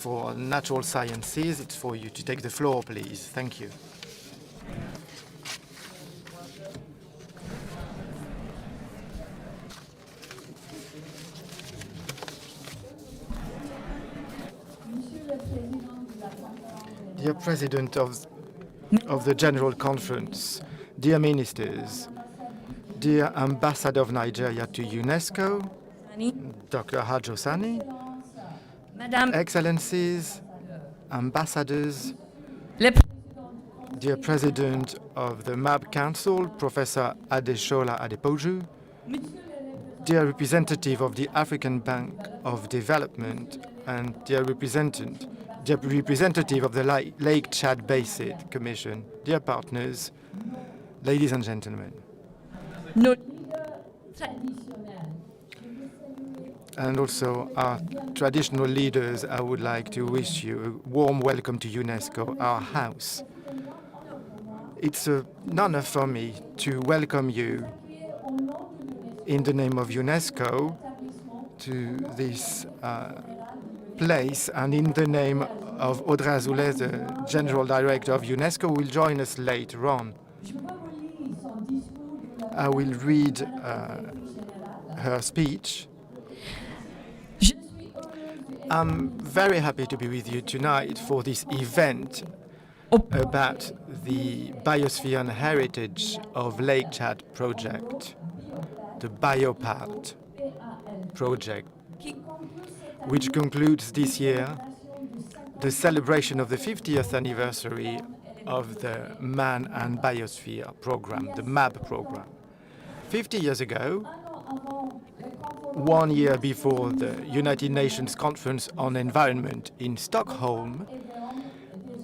For natural sciences, it's for you to take the floor, please. Thank you. Dear President of the General Conference, dear Ministers, dear Ambassador of Nigeria to UNESCO, Dr. Hajo Sani, Excellencies, Ambassadors, dear President of the MAB Council, Professor Adeshola Adepoju, dear Representative of the African Bank of Development, and dear Representative of the Lake Chad Basin Commission, dear partners, ladies and gentlemen. And also our traditional leaders, I would like to wish you a warm welcome to UNESCO, our house. It's an honor for me to welcome you in the name of UNESCO to this place, and in the name of Audrey Azoulay, the General Director of UNESCO, who will join us later on. I will read her speech. I'm very happy to be with you tonight for this event about the Biosphere and Heritage of Lake Chad project, the BioPALT project, which concludes this year the celebration of the 50th anniversary of the Man and Biosphere Programme, the MAB Programme. 50 years ago, 1 year before the United Nations Conference on Environment in Stockholm,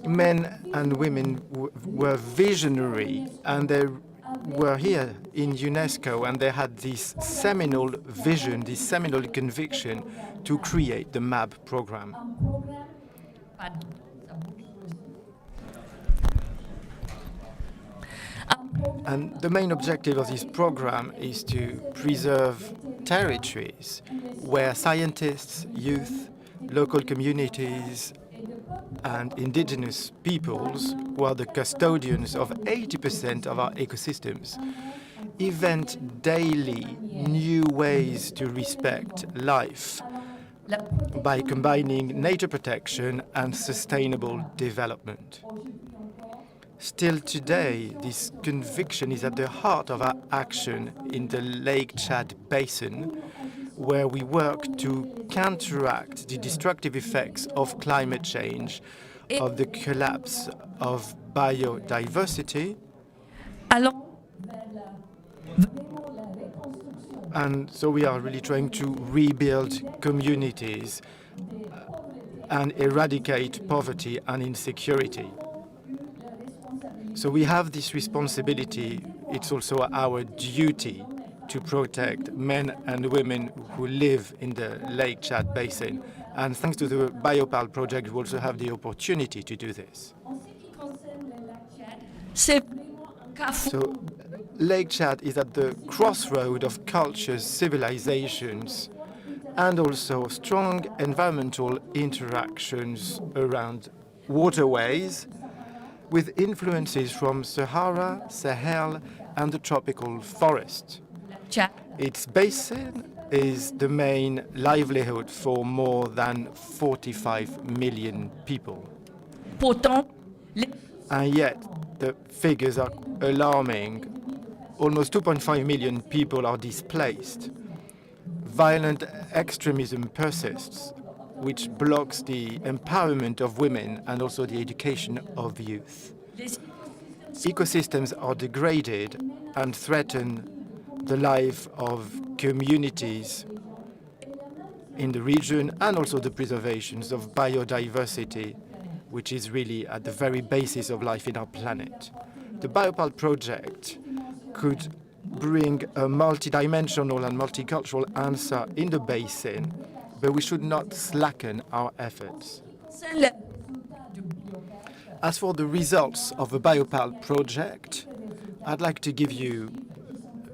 men and women were visionary, and they were here in UNESCO, and they had this seminal vision, this seminal conviction to create the MAB Programme. And the main objective of this program is to preserve territories where scientists, youth, local communities, and indigenous peoples, who are the custodians of 80% of our ecosystems, invent daily new ways to respect life by combining nature protection and sustainable development. Still today, this conviction is at the heart of our action in the Lake Chad Basin, where we work to counteract the destructive effects of climate change, of the collapse of biodiversity, and so we are really trying to rebuild communities and eradicate poverty and insecurity. So we have this responsibility. It's also our duty to protect men and women who live in the Lake Chad Basin. And thanks to the BioPAL project, we also have the opportunity to do this. So Lake Chad is at the crossroad of cultures, civilizations, and also strong environmental interactions around waterways, with influences from Sahara, Sahel, and the tropical forest. Its basin is the main livelihood for more than 45 million people. And yet, the figures are alarming. Almost 2.5 million people are displaced. Violent extremism persists, which blocks the empowerment of women and also the education of youth. Ecosystems are degraded and threaten the life of communities in the region, and also the preservations of biodiversity, which is really at the very basis of life in our planet. The BioPAL project could bring a multidimensional and multicultural answer in the basin, but we should not slacken our efforts. As for the results of the BioPAL project, I'd like to give you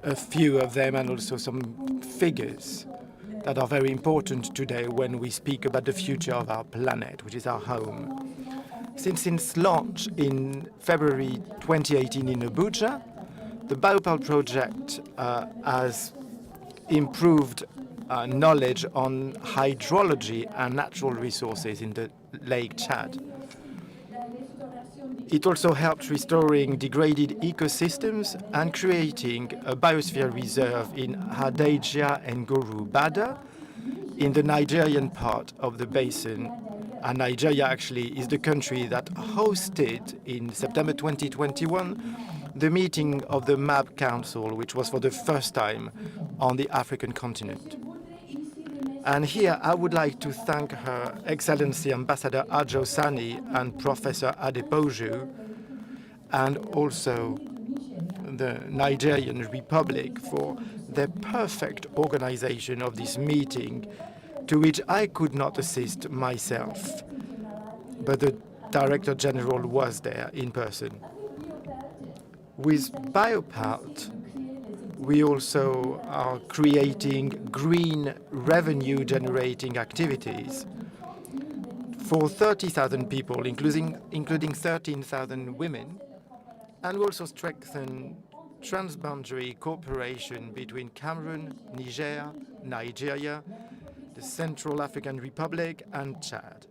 a few of them and also some figures. that are very important today when we speak about the future of our planet, which is our home. Since its launch in February 2018 in Abuja, the Biosphere project has improved knowledge on hydrology and natural resources in the Lake Chad. It also helped restoring degraded ecosystems and creating a biosphere reserve in Hadejia and Goru Bada in the Nigerian part of the basin. And Nigeria actually is the country that hosted in September 2021 the meeting of the MAB Council, which was for the first time on the African continent. And here I would like to thank Her Excellency Ambassador Ajo Sani and Professor Adepoju, and also the Nigerian Republic for their perfect organization of this meeting, to which I could not assist myself, but the Director General was there in person. With Biopart, we also are creating green revenue-generating activities for 30,000 people, including 13,000 women, and we also strengthen transboundary cooperation between Cameroon, Niger, Nigeria, the Central African Republic, and Chad.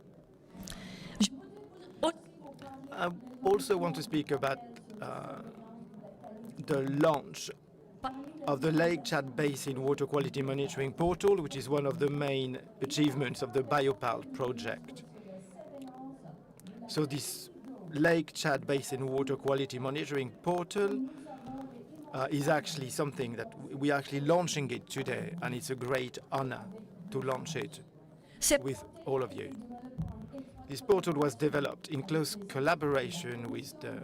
I also want to speak about the launch of the Lake Chad Basin Water Quality Monitoring Portal, which is one of the main achievements of the Biopart project. So this Lake Chad Basin Water Quality Monitoring Portal is actually something that we are actually launching it today, and it's a great honor to launch it with all of you. This portal was developed in close collaboration with the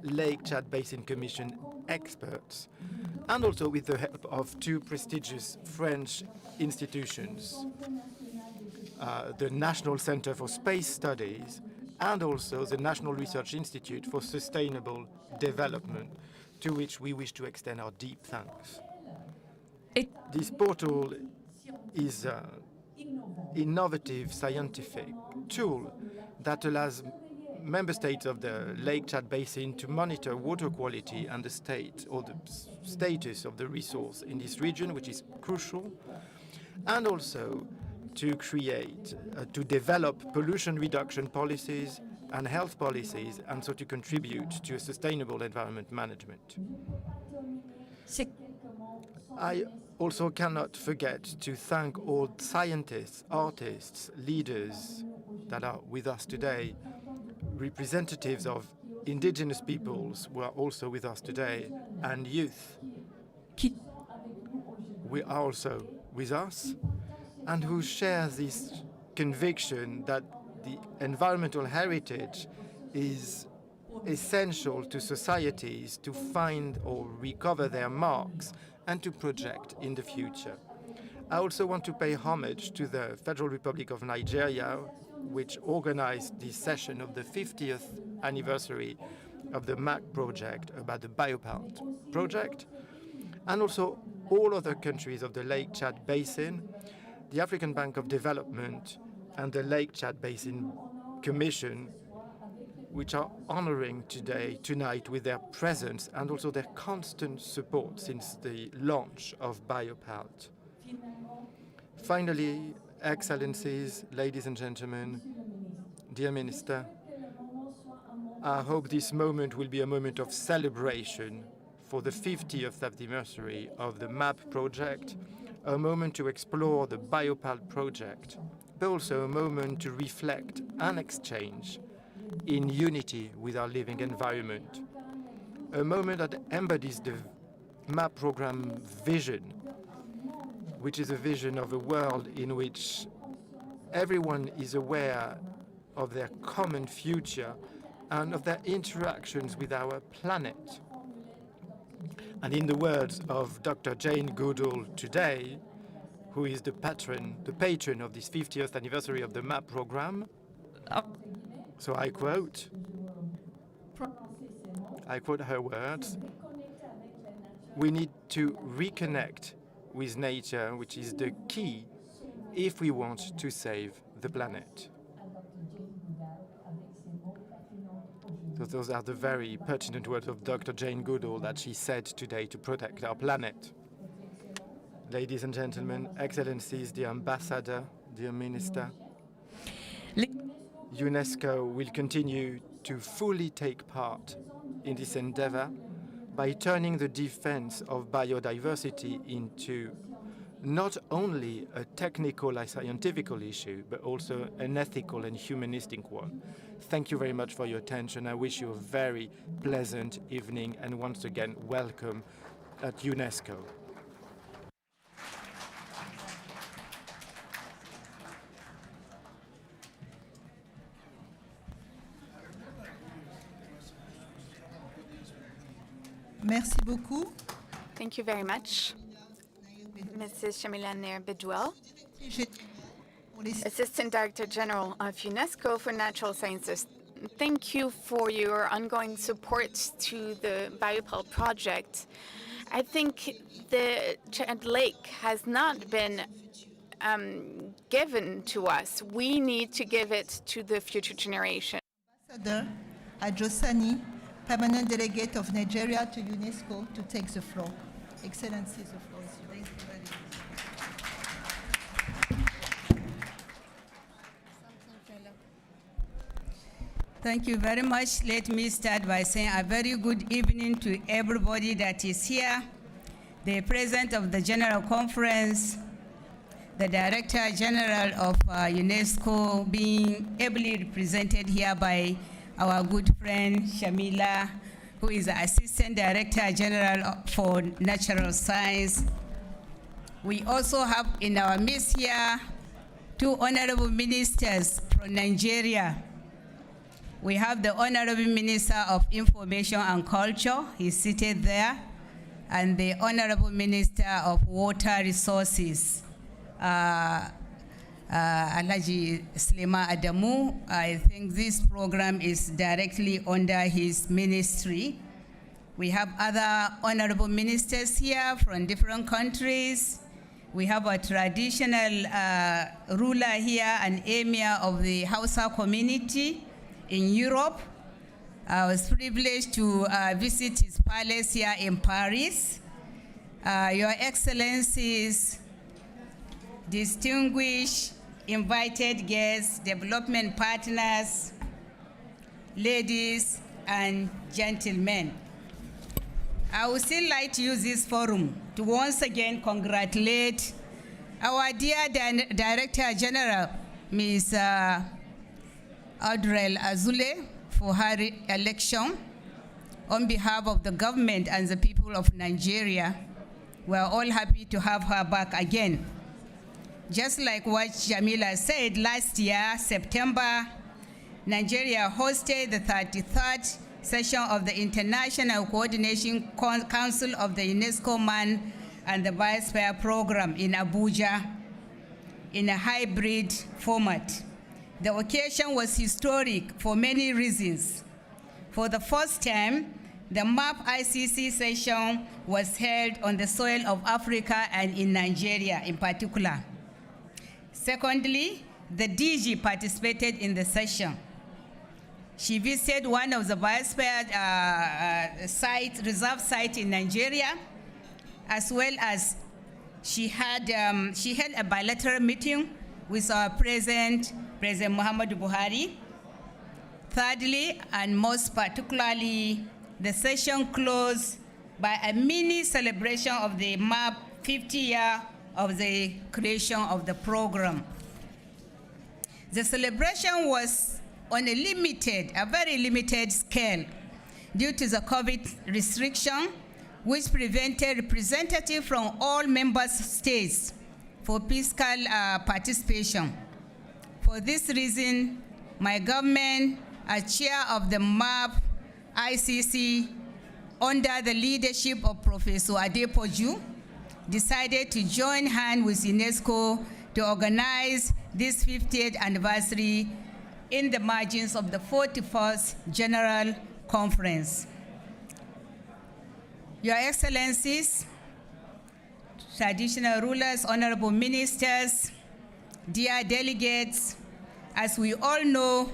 Lake Chad Basin Commission experts, and also with the help of two prestigious French institutions, the National Center for Space Studies and also the National Research Institute for Sustainable Development, to which we wish to extend our deep thanks. This portal is an innovative scientific tool that allows member states of the Lake Chad Basin to monitor water quality and the state or the status of the resource in this region, which is crucial, and also to create, to develop pollution reduction policies and health policies, and so to contribute to a sustainable environment management. I also cannot forget to thank all scientists, artists, leaders that are with us today, representatives of indigenous peoples who are also with us today, and youth who are also with us, and who share this conviction that the environmental heritage is essential to societies to find or recover their marks and to project in the future. I also want to pay homage to the Federal Republic of Nigeria, which organized this session of the 50th anniversary of the MAB project about the Biopart project, and also all other countries of the Lake Chad Basin, the African Bank of Development, and the Lake Chad Basin Commission, which are honoring tonight with their presence and also their constant support since the launch of Biopart. Finally, Excellencies, ladies and gentlemen, dear Minister, I hope this moment will be a moment of celebration for the 50th anniversary of the MAB project, a moment to explore the Biopart project, but also a moment to reflect and exchange in unity with our living environment, a moment that embodies the MAB Programme vision, which is a vision of a world in which everyone is aware of their common future and of their interactions with our planet. And in the words of Dr. Jane Goodall today, who is the patron of this 50th anniversary of the MAB Programme, so I quote her words: "We need to reconnect with nature, which is the key if we want to save the planet. So those are the very pertinent words of Dr. Jane Goodall that she said today to protect our planet. Ladies and gentlemen, Excellencies, dear Ambassador, dear Minister, UNESCO will continue to fully take part in this endeavor by turning the defense of biodiversity into not only a technical and scientific issue, but also an ethical and humanistic one. Thank you very much for your attention. I wish you a very pleasant evening, and once again, welcome at UNESCO. Merci beaucoup. Thank you very much, Mrs. Sabrina Krief, Assistant Director General of UNESCO for Natural Sciences. Thank you for your ongoing support to the Biosphere project. I think the giant lake has not been given to us. We need to give it to the future generation. Ambassador Ajosani, Permanent Delegate of Nigeria to UNESCO, to take the floor. Excellencies, the floor is yours. Thank you very much. Thank you very much. Let me start by saying a very good evening to everybody that is here, the President of the General Conference, the Director General of UNESCO, being ably represented here by our good friend Shamila, who is the Assistant Director General for Natural Science. We also have in our midst here 2 honorable ministers from Nigeria. We have the Honorable Minister of Information and Culture, he's seated there, and the Honorable Minister of Water Resources, Alhaji Slema Adamu. I think this program is directly under his ministry. We have other honorable ministers here from different countries. We have a traditional ruler here, an emir of the Hausa community in Europe. I was privileged to visit his palace here in Paris. Your Excellencies, distinguished invited guests, development partners, ladies and gentlemen. I would still like to use this forum to once again congratulate our dear Director General, Ms. Audrey Azoulay, for her election. On behalf of the government and the people of Nigeria, we're all happy to have her back again. Just like what Jamila said, last year, September, Nigeria hosted the 33rd session of the International Coordination Council of the UNESCO MAB and the Biosphere Programme in Abuja in a hybrid format. The occasion was historic for many reasons. For the first time, the MAB ICC session was held on the soil of Africa and in Nigeria in particular. Secondly, the DG participated in the session. She visited one of the Biosphere reserve sites in Nigeria, as well as she held a bilateral meeting with our President Muhammadu Buhari. Thirdly, and most particularly, the session closed by a mini celebration of the MAB 50 year of the creation of the program. The celebration was on a very limited scale due to the COVID restriction, which prevented representatives from all member states for fiscal participation. For this reason, my government, as chair of the MAB ICC, under the leadership of Professor Adepoju, decided to join hands with UNESCO to organize this 50th anniversary in the margins of the 41st General Conference. Your Excellencies, traditional rulers, honorable ministers, dear delegates, as we all know,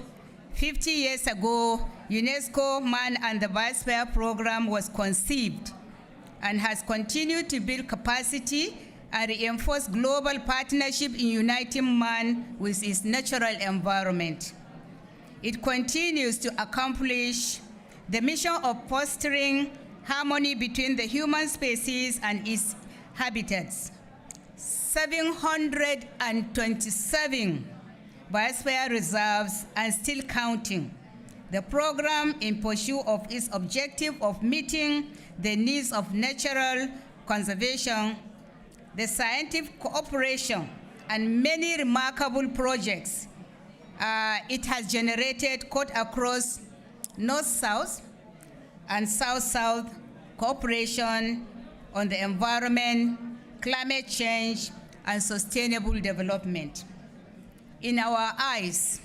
50 years ago, UNESCO Man and the Biosphere Programme was conceived and has continued to build capacity and reinforce global partnership in uniting man with its natural environment. It continues to accomplish the mission of fostering harmony between the human species and its habitats. 727 Biosphere Reserves and still counting. The program, in pursuit of its objective of meeting the needs of natural conservation, the scientific cooperation, and many remarkable projects it has generated cut across North-South and South-South cooperation on the environment, climate change, and sustainable development. In our eyes,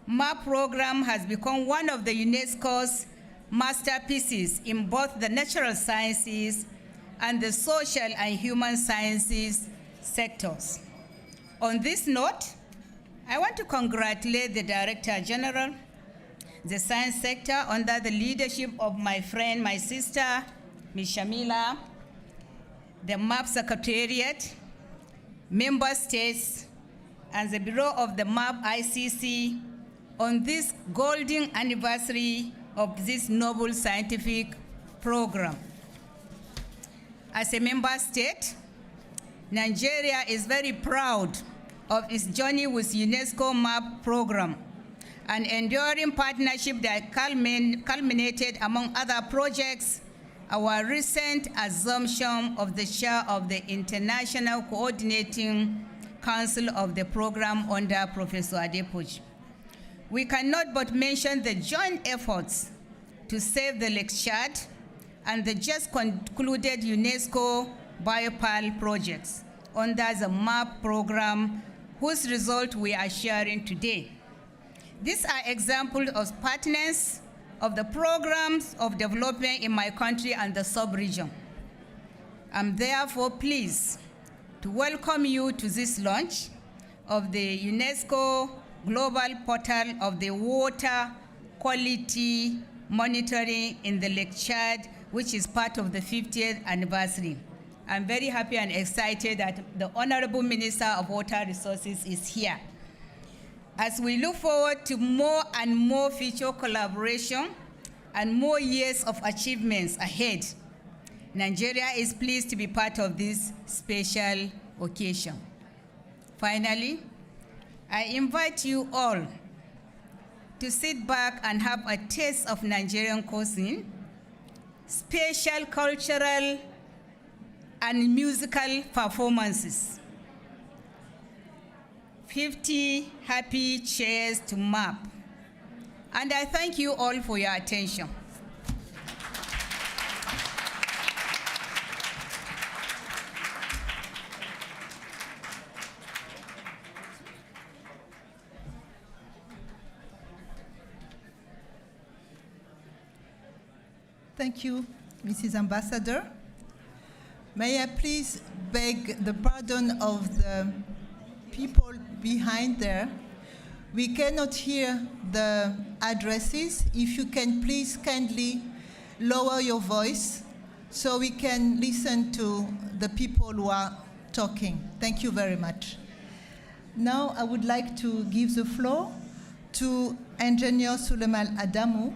MAB Programme has become one of the UNESCO's masterpieces in both the natural sciences and the social and human sciences sectors. On this note, I want to congratulate the Director General, the science sector, under the leadership of my friend, my sister, Ms. Shamila, the MAB Secretariat, member states, and the Bureau of the MAB ICC on this golden anniversary of this noble scientific program. As a member state, Nigeria is very proud of its journey with UNESCO MAB program, an enduring partnership that culminated, among other projects, our recent assumption of the chair of the International Coordinating Council of the program under Professor Adepoju. We cannot but mention the joint efforts to save the Lake Chad and the just concluded UNESCO Biosphere projects under the MAB program, whose result we are sharing today. These are examples of partners of the programs of development in my country and the sub-region. I'm therefore pleased to welcome you to this launch of the UNESCO Global Portal of the Water Quality Monitoring in the Lake Chad, which is part of the 50th anniversary. I'm very happy and excited that the Honorable Minister of Water Resources is here. As we look forward to more and more future collaboration and more years of achievements ahead, Nigeria is pleased to be part of this special occasion. Finally, I invite you all to sit back and have a taste of Nigerian cuisine, special cultural and musical performances. 50 happy cheers to MAB. And I thank you all for your attention. Thank you, Mrs. Ambassador. May I please beg the pardon of the people behind there? We cannot hear the addresses. If you can please kindly lower your voice so we can listen to the people who are talking. Thank you very much. Now I would like to give the floor to Engineer Suleiman Adamu,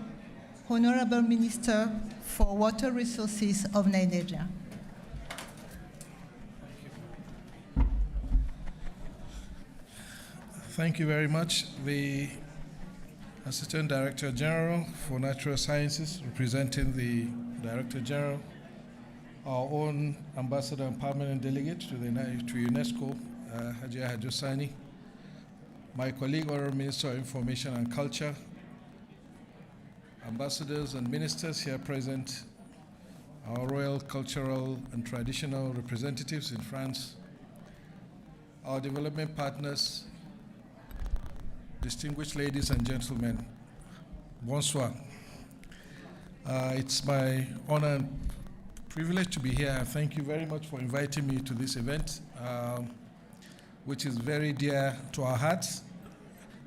Honorable Minister for Water Resources of Nigeria. Thank you very much. The Assistant Director General for Natural Sciences, representing the Director General, our own Ambassador and Permanent Delegate to UNESCO, Hajia Hajosani, my colleague, Honorable Minister of Information and Culture, ambassadors and ministers here present, our royal, cultural, and traditional representatives in France, our development partners, distinguished ladies and gentlemen, bonsoir. It's my honor and privileged to be here, and thank you very much for inviting me to this event, which is very dear to our hearts.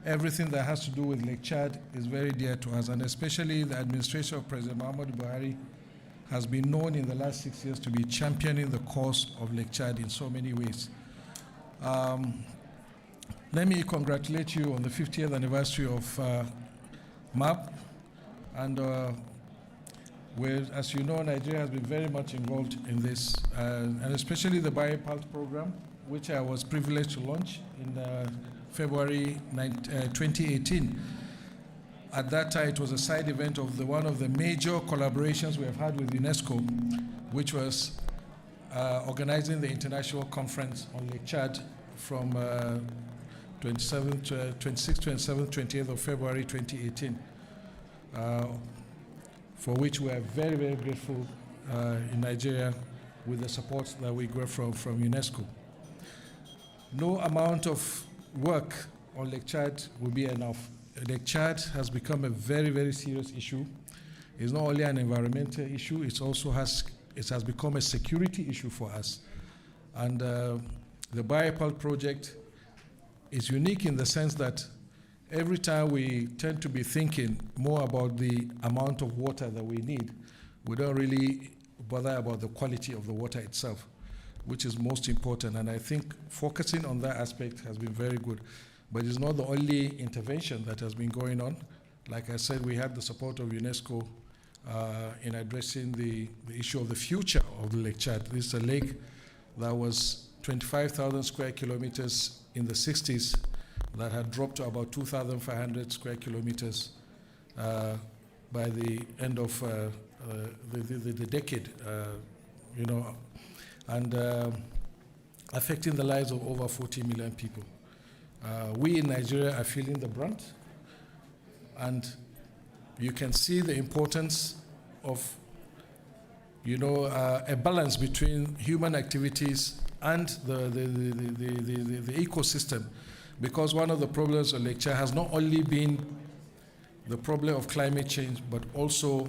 Everything that has to do with Lake Chad is very dear to us, and especially the administration of President Muhammadu Buhari has been known in the last 6 years to be championing the cause of Lake Chad in so many ways. Let me congratulate you on the 50th anniversary of MAB, and as you know, Nigeria has been very much involved in this, and especially the Biosphere Programme, which I was privileged to launch in February 2018. At that time, it was a side event of one of the major collaborations we have had with UNESCO, which was organizing the international conference on Lake Chad from 26th, 27th, 28th of February 2018, for which we are very, very grateful in Nigeria with the support that we got from UNESCO. No amount of work on Lake Chad will be enough. Lake Chad has become a very, very serious issue. It's not only an environmental issue, it has become a security issue for us. And the Biosphere project is unique in the sense that every time we tend to be thinking more about the amount of water that we need, we don't really bother about the quality of the water itself, which is most important. And I think focusing on that aspect has been very good. But it's not the only intervention that has been going on. Like I said, we had the support of UNESCO in addressing the issue of the future of the Lake Chad. This is a lake that was 25,000 square kilometers in the 60s that had dropped to about 2,500 square kilometers by the end of the decade, and affecting the lives of over 40 million people. We in Nigeria are feeling the brunt, and you can see the importance of a balance between human activities and the ecosystem, because one of the problems of Lake Chad has not only been the problem of climate change, but also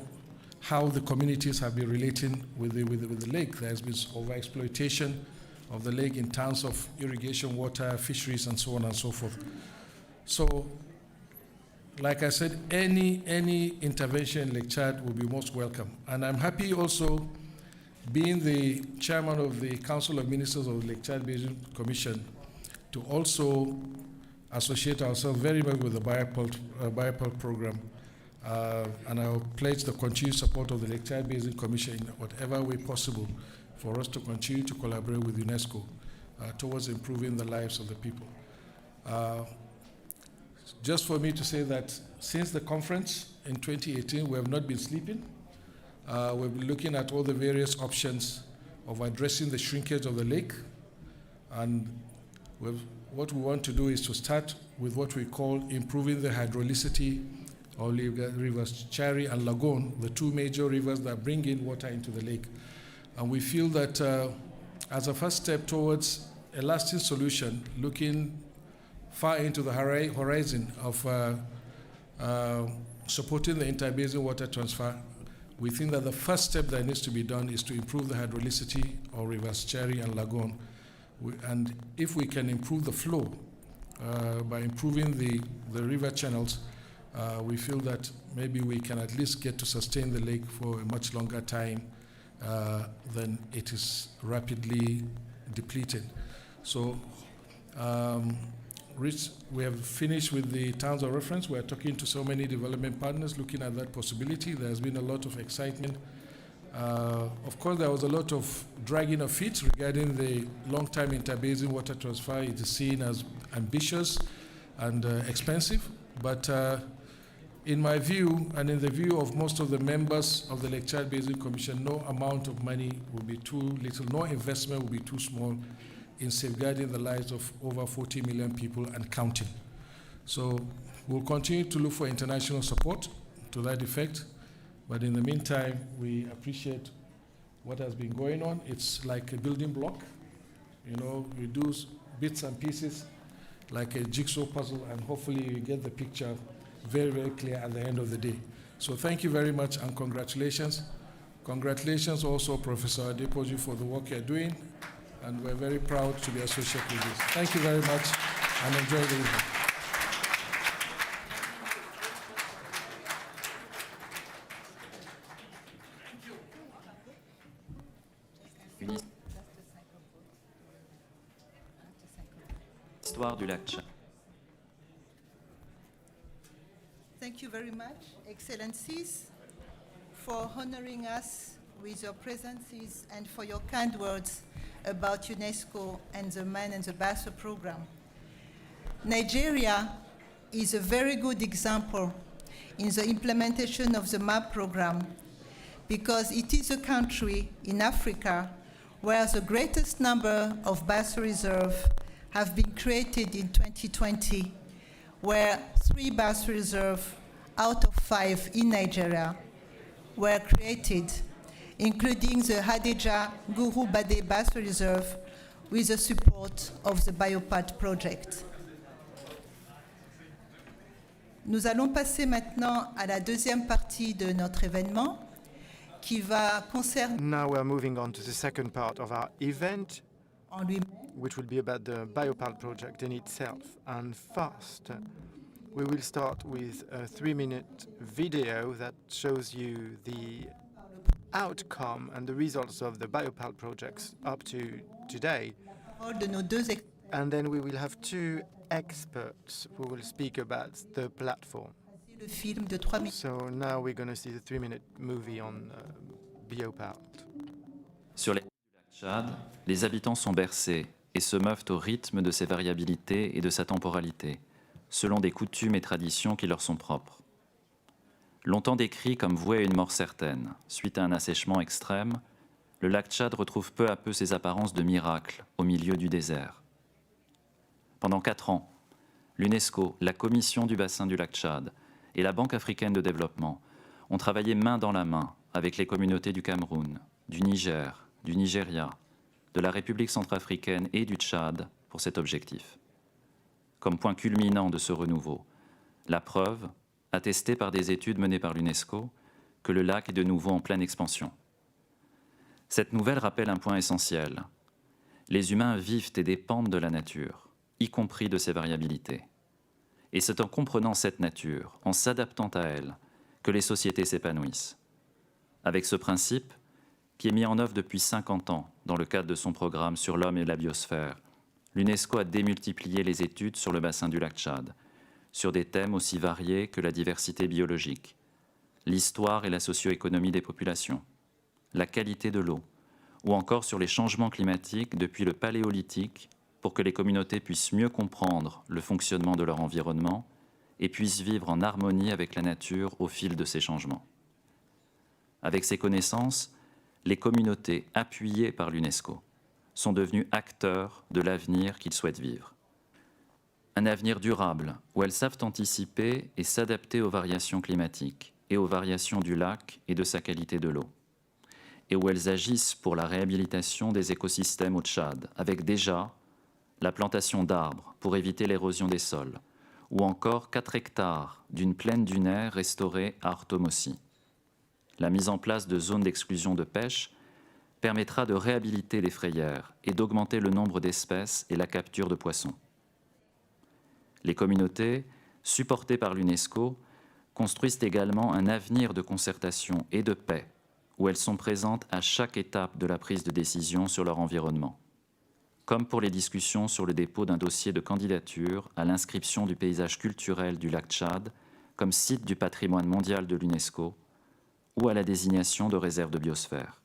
how the communities have been relating with the lake. There has been overexploitation of the lake in terms of irrigation water, fisheries, and so on and so forth. So, like I said, any intervention in Lake Chad will be most welcome. And I'm happy also, being the chairman of the Council of Ministers of the Lake Chad Basin Commission, to also associate ourselves very well with the Biosphere Programme. And I'll pledge the continued support of the Lake Chad Basin Commission in whatever way possible for us to continue to collaborate with UNESCO towards improving the lives of the people. Just for me to say that since the conference in 2018, we have not been sleeping. We've been looking at all the various options of addressing the shrinkage of the lake. And what we want to do is to start with what we call improving the hydrolicity of rivers Chari and Lagoon, the two major rivers that bring in water into the lake. And we feel that as a first step towards a lasting solution, looking far into the horizon of supporting the interbasin water transfer, we think that the first step that needs to be done is to improve the hydrolicity of rivers Chari and Lagoon. And if we can improve the flow by improving the river channels, we feel that maybe we can at least get to sustain the lake for a much longer time than it is rapidly depleted. So we have finished with the towns of reference. We are talking to so many development partners looking at that possibility. There has been a lot of excitement. Of course, there was a lot of dragging of feet regarding the long-term interbasin water transfer. It is seen as ambitious and expensive, but in my view, and in the view of most of the members of the Lake Chad Basin Commission, no amount of money will be too little, no investment will be too small in safeguarding the lives of over 40 million people and counting. So we'll continue to look for international support to that effect, but in the meantime, we appreciate what has been going on. It's like a building block. We do bits and pieces like a jigsaw puzzle, and hopefully you get the picture very, very clear at the end of the day. So thank you very much and congratulations. Congratulations also, Professor Adepoju, for the work you're doing, and we're very proud to be associated with this. Thank you very much, and enjoy the evening. Histoire du lac Tchad. Thank you very much, Excellencies, for honoring us with your presences and for your kind words about UNESCO and the MAB and the Biosphere Programme. Nigeria is a very good example in the implementation of the MAB Programme because it is a country in Africa where the greatest number of biosphere reserves have been created in 2020, where 3 biosphere reserves out of 5 in Nigeria were created, including the Hadija Guru Bade Biosphere Reserve with the support of the Biopad project. Nous allons passer maintenant à la deuxième partie de notre événement qui va concerner Now we're moving on to the second part of our event, en lui-même which will be about the Biopal project in itself. And first, we will start with a 3-minute video that shows you the outcome and the results of the Biopal projects up to today. de nos deux And then we will have 2 experts who will speak about the platform. le film de 3 minutes. So now we're going to see the 3-minute movie on Biopal. Sur les du lac Tchad, les habitants sont bercés et se meuvent au rythme de ses variabilités et de sa temporalité, selon des coutumes et traditions qui leur sont propres. Longtemps décrit comme voué à une mort certaine, suite à un assèchement extrême, le lac Tchad retrouve peu à peu ses apparences de miracle au milieu du désert. Pendant 4 ans, l'UNESCO, la Commission du bassin du lac Tchad et la Banque africaine de développement ont travaillé main dans la main avec les communautés du Cameroun, du Niger, du Nigeria, de la République centrafricaine et du Tchad pour cet objectif. Comme point culminant de ce renouveau, la preuve, attestée par des études menées par l'UNESCO, que le lac est de nouveau en pleine expansion. Cette nouvelle rappelle un point essentiel. Les humains vivent et dépendent de la nature, y compris de ses variabilités. Et c'est en comprenant cette nature, en s'adaptant à elle, que les sociétés s'épanouissent. Avec ce principe, qui est mis en œuvre depuis 50 ans dans le cadre de son programme sur l'homme et la biosphère, l'UNESCO a démultiplié les études sur le bassin du lac Tchad, sur des thèmes aussi variés que la diversité biologique, l'histoire et la socio-économie des populations, la qualité de l'eau, ou encore sur les changements climatiques depuis le Paléolithique pour que les communautés puissent mieux comprendre le fonctionnement de leur environnement et puissent vivre en harmonie avec la nature au fil de ces changements. Avec ces connaissances, les communautés appuyées par l'UNESCO sont devenues acteurs de l'avenir qu'ils souhaitent vivre. Un avenir durable où elles savent anticiper et s'adapter aux variations climatiques et aux variations du lac et de sa qualité de l'eau. Et où elles agissent pour la réhabilitation des écosystèmes au Tchad, avec déjà la plantation d'arbres pour éviter l'érosion des sols, ou encore 4 hectares d'une plaine dunaire restaurée à Orthomossi. La mise en place de zones d'exclusion de pêche permettra de réhabiliter les frayères et d'augmenter le nombre d'espèces et la capture de poissons. Les communautés, supportées par l'UNESCO, construisent également un avenir de concertation et de paix, où elles sont présentes à chaque étape de la prise de décision sur leur environnement, comme pour les discussions sur le dépôt d'un dossier de candidature à l'inscription du paysage culturel du lac Tchad comme site du patrimoine mondial de l'UNESCO ou à la désignation de réserve de biosphère.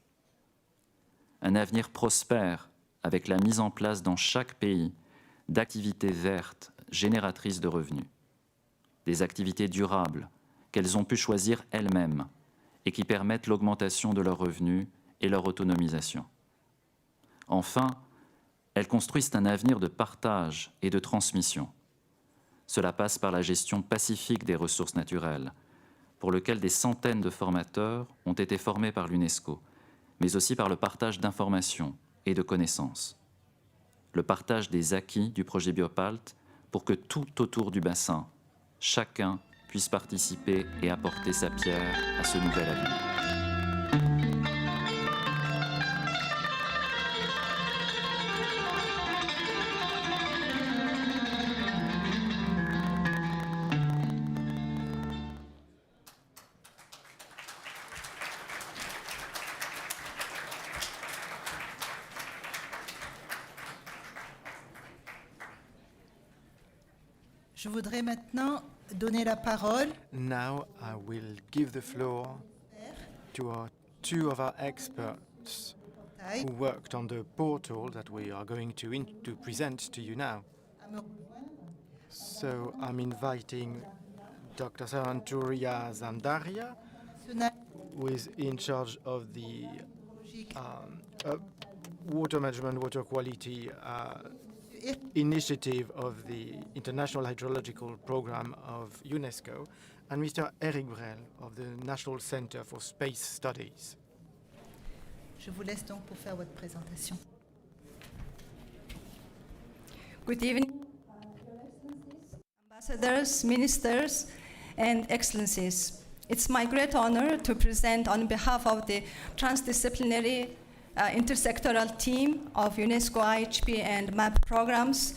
Un avenir prospère avec la mise en place dans chaque pays d'activités vertes génératrices de revenus, des activités durables qu'elles ont pu choisir elles-mêmes et qui permettent l'augmentation de leurs revenus et leur autonomisation. Enfin, elles construisent un avenir de partage et de transmission. Cela passe par la gestion pacifique des ressources naturelles, pour lequel des centaines de formateurs ont été formés par l'UNESCO, mais aussi par le partage d'informations et de connaissances. Le partage des acquis du projet Biopalt pour que tout autour du bassin, chacun puisse participer et apporter sa pierre à ce nouvel avenir. Je voudrais maintenant donner la parole Now I will give the floor to two of our experts who worked on the portal that we are going to present to you now. So I'm inviting Dr. Saranturia Zamdaria, who is in charge of the water management, water quality initiative of the International Hydrological Programme of UNESCO, and Mr. Eric Brel of the National Center for Space Studies. Je vous laisse donc pour faire votre présentation. Good evening, ambassadors, ministers, and excellencies. It's my great honor to present on behalf of the transdisciplinary intersectoral team of UNESCO IHP and MAB programs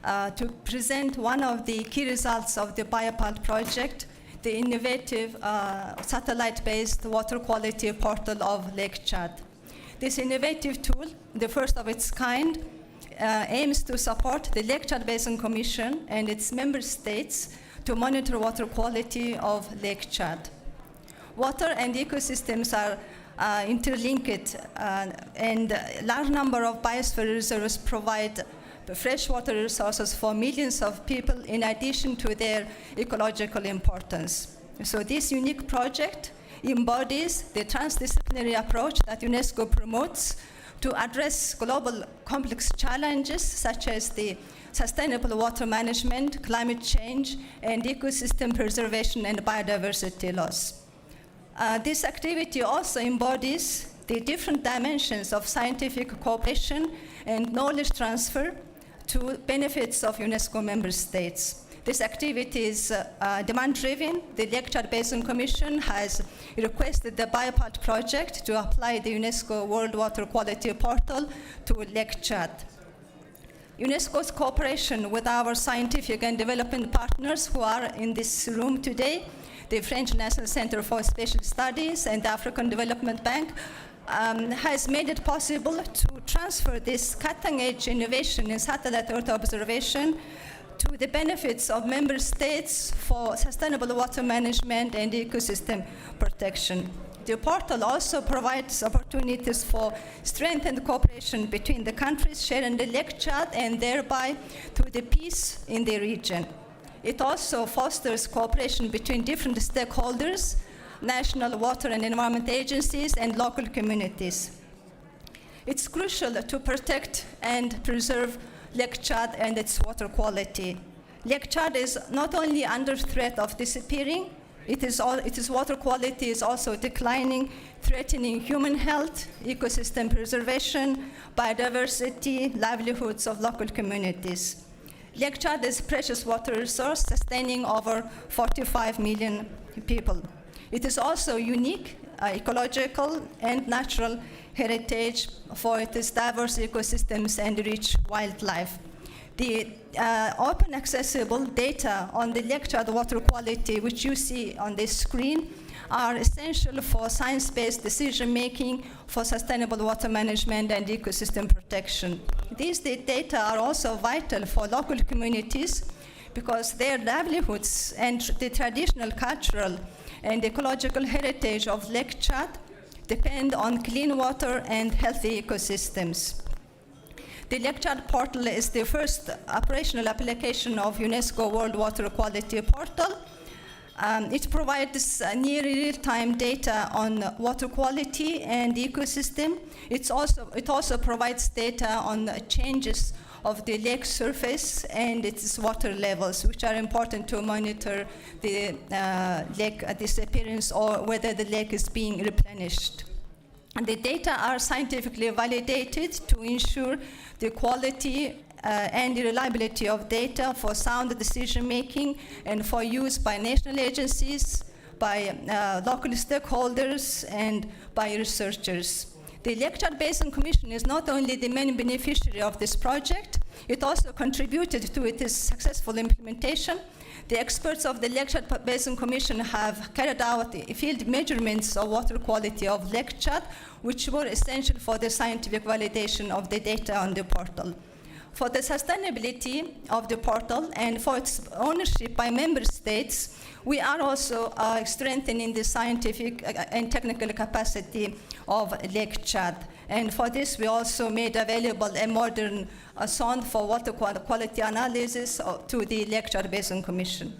to present one of the key results of the Biopal project, the innovative satellite-based water quality portal of Lake Chad. This innovative tool, the first of its kind, aims to support the Lake Chad Basin Commission and its member states to monitor water quality of Lake Chad. Water and ecosystems are interlinked, and a large number of biosphere reserves provide freshwater resources for millions of people in addition to their ecological importance. So this unique project embodies the transdisciplinary approach that UNESCO promotes to address global complex challenges such as the sustainable water management, climate change, and ecosystem preservation and biodiversity loss. This activity also embodies the different dimensions of scientific cooperation and knowledge transfer to benefits of UNESCO member states. This activity is demand-driven. The Lake Chad Basin Commission has requested the Biopal project to apply the UNESCO World Water Quality Portal to Lake Chad. UNESCO's cooperation with our scientific and development partners who are in this room today, the French National Center for Spatial Studies and the African Development Bank, has made it possible to transfer this cutting-edge innovation in satellite Earth observation to the benefits of member states for sustainable water management and ecosystem protection. The portal also provides opportunities for strengthened cooperation between the countries sharing the Lake Chad and thereby to the peace in the region. It also fosters cooperation between different stakeholders, national water and environment agencies, and local communities. It's crucial to protect and preserve Lake Chad and its water quality. Lake Chad is not only under threat of disappearing, its water quality is also declining, threatening human health, ecosystem preservation, biodiversity, livelihoods of local communities. Lake Chad is a precious water resource sustaining over 45 million people. It is also unique, ecological and natural heritage for its diverse ecosystems and rich wildlife. The open accessible data on the Lake Chad water quality, which you see on this screen, are essential for science-based decision-making, for sustainable water management and ecosystem protection. These data are also vital for local communities because their livelihoods and the traditional cultural and ecological heritage of Lake Chad depend on clean water and healthy ecosystems. The Lake Chad portal is the first operational application of UNESCO World Water Quality Portal. It provides near real-time data on water quality and ecosystem. It also provides data on changes of the lake surface and its water levels, which are important to monitor the lake disappearance or whether the lake is being replenished. And the data are scientifically validated to ensure the quality and the reliability of data for sound decision-making and for use by national agencies, by local stakeholders, and by researchers. The Lake Chad Basin Commission is not only the main beneficiary of this project, it also contributed to its successful implementation. The experts of the Lake Chad Basin Commission have carried out field measurements of water quality of Lake Chad, which were essential for the scientific validation of the data on the portal. For the sustainability of the portal and for its ownership by member states, we are also strengthening the scientific and technical capacity of Lake Chad. And for this, we also made available a modern sonde for water quality analysis to the Lake Chad Basin Commission.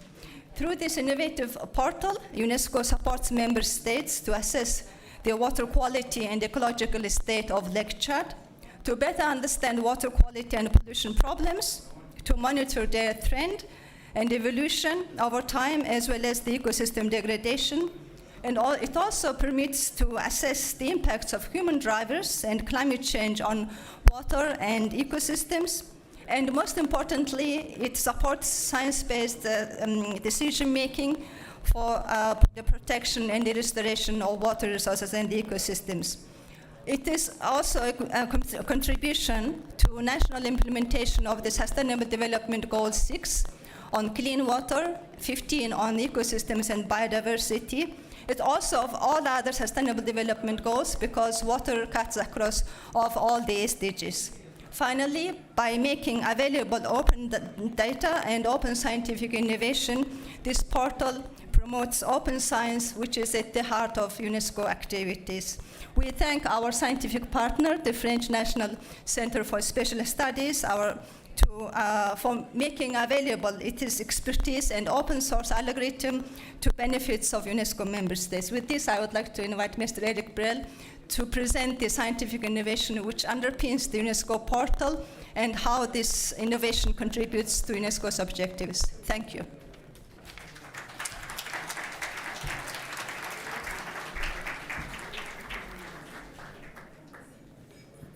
Through this innovative portal, UNESCO supports member states to assess the water quality and ecological state of Lake Chad, to better understand water quality and pollution problems, to monitor their trend and evolution over time, as well as the ecosystem degradation. And it also permits to assess the impacts of human drivers and climate change on water and ecosystems. And most importantly, it supports science-based decision-making for the protection and the restoration of water resources and ecosystems. It is also a contribution to national implementation of the Sustainable Development Goal 6 on clean water, 15 on ecosystems and biodiversity. It also of all other Sustainable Development Goals because water cuts across of all the SDGs. Finally, by making available open data and open scientific innovation, this portal promotes open science, which is at the heart of UNESCO activities. We thank our scientific partner, the French National Center for Special Studies, for making available its expertise and open source algorithm to benefits of UNESCO member states. With this, I would like to invite Mr. Eric Brel to present the scientific innovation which underpins the UNESCO portal and how this innovation contributes to UNESCO's objectives. Thank you.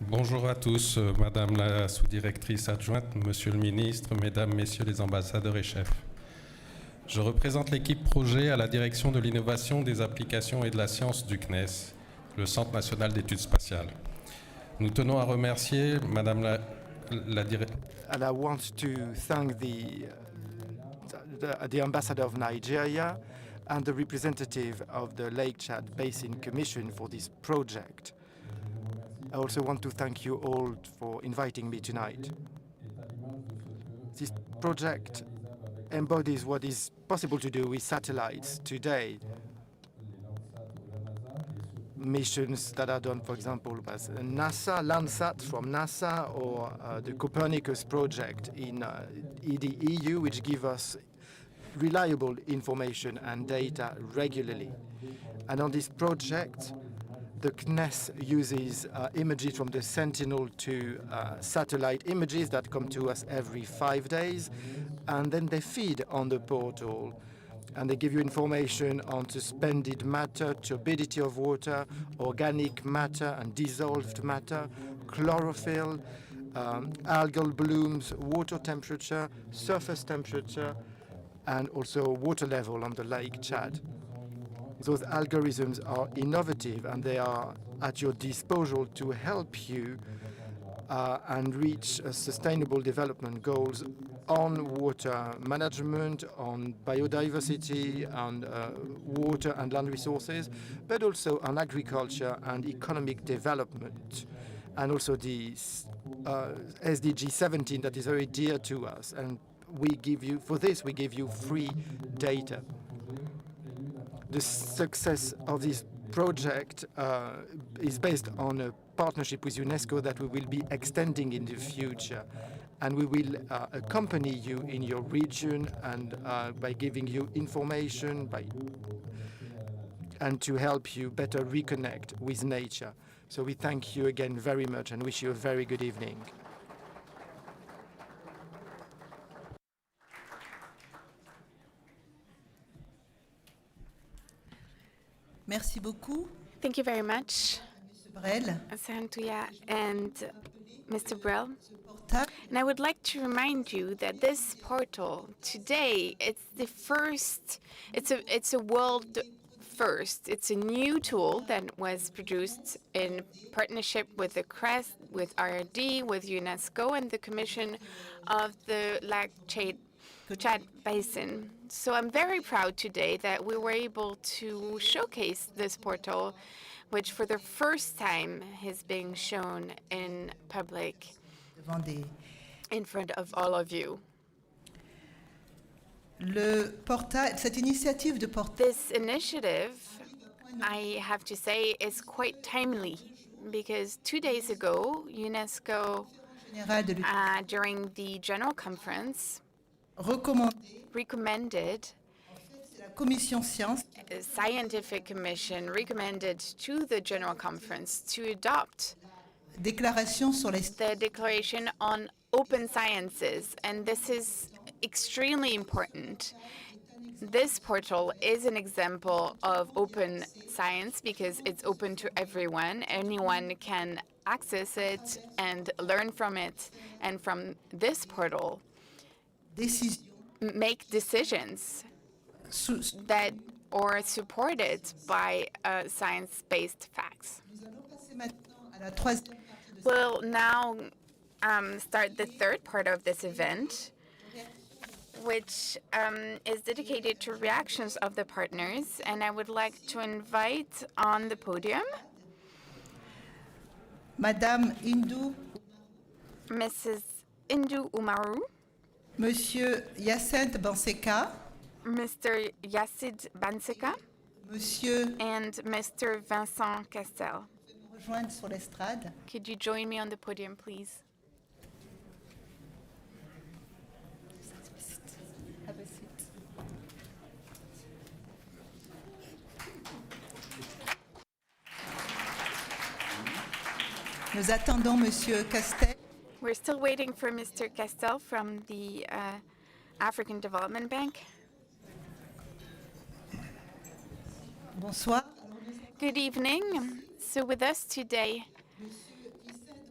Bonjour à tous, Madame la sous-directrice adjointe, Monsieur le ministre, Mesdames, Messieurs les ambassadeurs et chefs. Je représente l'équipe projet à la direction de l'innovation, des applications et de la science du CNES, le Centre national d'études spatiales. Nous tenons à remercier Madame la directrice. And I want to thank the ambassador of Nigeria and the representative of the Lake Chad Basin Commission for this project. I also want to thank you all for inviting me tonight. This project embodies what is possible to do with satellites today. Missions that are done, for example, by NASA, Landsat from NASA, or the Copernicus project in the EU, which give us reliable information and data regularly. And on this project, the CNES uses images from the Sentinel-2 satellite images that come to us every 5 days, and then they feed on the portal. And they give you information on suspended matter, turbidity of water, organic matter and dissolved matter, chlorophyll, algal blooms, water temperature, surface temperature, and also water level on the Lake Chad. Those algorithms are innovative and they are at your disposal to help you and reach sustainable development goals on water management, on biodiversity, on water and land resources, but also on agriculture and economic development, and also the SDG 17 that is very dear to us. And we give you, for this, we give you free data. The success of this project is based on a partnership with UNESCO that we will be extending in the future. And we will accompany you in your region and by giving you information and to help you better reconnect with nature. So we thank you again very much and wish you a very good evening. Merci beaucoup. Thank you very much, Brel. Santuya and Mr. Brel. And I would like to remind you that this portal today, it's the first, it's a world first. It's a new tool that was produced in partnership with the CREST, with RRD, with UNESCO, and the Commission of the Lake Chad Basin. So I'm very proud today that we were able to showcase this portal, which for the first time is being shown in public. in front of all of you. Cette initiative de portail, This initiative, I have to say, is quite timely because 2 days ago, UNESCO, général de l'Union during the General Conference, recommended, la Commission Science a scientific commission recommended to the General Conference to adopt déclaration sur les the Declaration on Open Sciences, and this is extremely important. This portal is an example of open science because it's open to everyone. Anyone can access it and learn from it, and from this portal, make decisions that are supported by science-based facts. We'll now start the third part of this event, which is dedicated to reactions of the partners, and I would like to invite on the podium Madame Hindou, Mrs. Hindou Oumarou, Monsieur Hyacinthe Banseka, Mr. Yacid Banseka, Monsieur and Mr. Vincent Castel. rejoindre sur l'estrade. Could you join me on the podium, please? Have a seat. Nous attendons Monsieur Castel. We're still waiting for Mr. Castel from the African Development Bank. Bonsoir. Good evening. So with us today,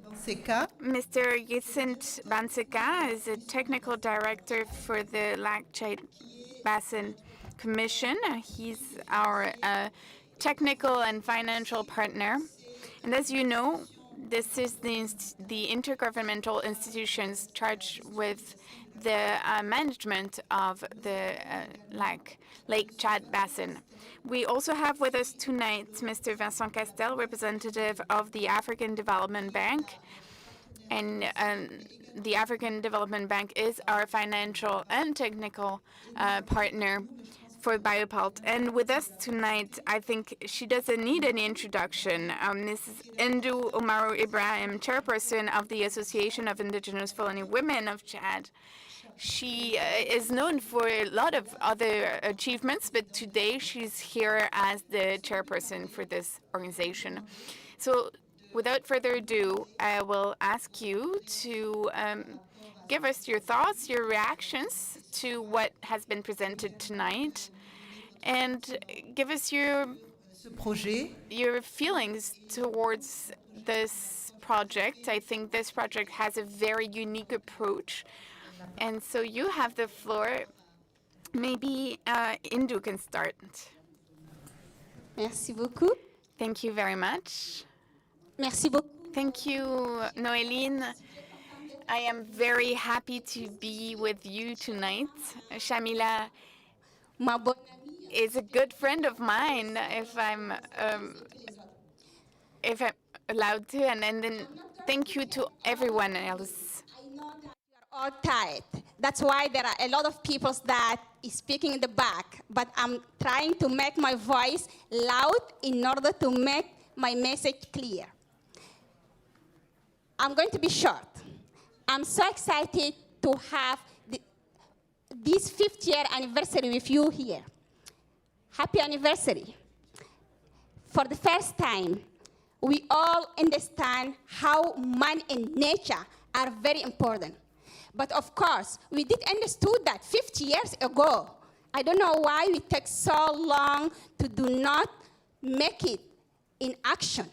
Banseka, Mr. Yacinthe Banseka is a technical director for the Lac Chad Basin Commission. He's our technical and financial partner. And as you know, this is the intergovernmental institutions charged with the management of the Lake Chad Basin. We also have with us tonight Mr. Vincent Castel, representative of the African Development Bank. And the African Development Bank is our financial and technical partner for Biopult. And with us tonight, I think she doesn't need any introduction. Mrs. Hindou Oumarou Ibrahim, chairperson of the Association of Indigenous Fulani Women of Chad. She is known for a lot of other achievements, but today she's here as the chairperson for this organization. So without further ado, I will ask you to give us your thoughts, your reactions to what has been presented tonight, and give us your feelings towards this project. I think this project has a very unique approach. And so you have the floor. Maybe Hindou can start. Merci beaucoup. Thank you very much. Merci beaucoup. Thank you, Noéline. I am very happy to be with you tonight. Shamila is a good friend of mine, if I'm allowed to, and then thank you to everyone else. I know that you are all tired. That's why there are a lot of people that is speaking in the back, but I'm trying to make my voice loud in order to make my message clear. I'm going to be short. I'm so excited to have this 5th year anniversary with you here. Happy anniversary. For the first time, we all understand how man and nature are very important. But of course, we did understood that 50 years ago. I don't know why we take so long to do not make it in action.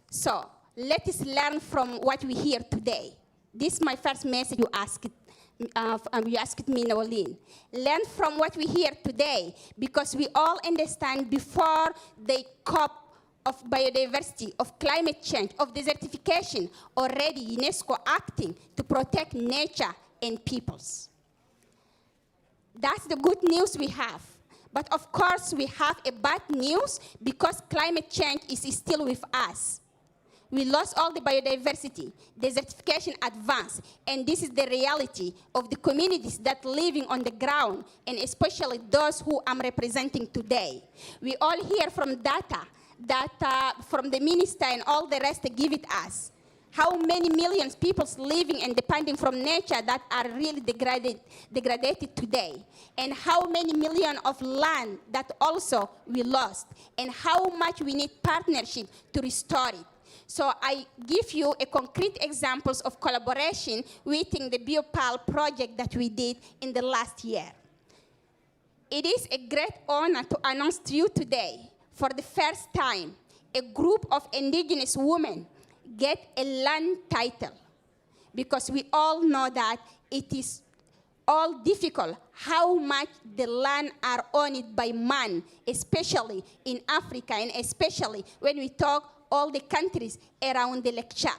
So let us learn from what we hear today. This is my first message you asked me, Noeline. Learn from what we hear today, because we all understand before the COP of biodiversity, of climate change, of desertification, already UNESCO acting to protect nature and peoples. That's the good news we have. But of course, we have a bad news because climate change is still with us. We lost all the biodiversity, desertification advanced, and this is the reality of the communities that living on the ground, and especially those who I'm representing today. We all hear from data from the minister and all the rest give it us. How many millions of people living and depending from nature that are really degraded today, and how many millions of land that also we lost, and how much we need partnership to restore it. So I give you a concrete examples of collaboration within the BioPal project that we did in the last year. It is a great honor to announce to you today, for the first time, a group of indigenous women get a land title, because we all know that it is all difficult how much the land are owned by man, especially in Africa, and especially when we talk all the countries around the Lake Chad.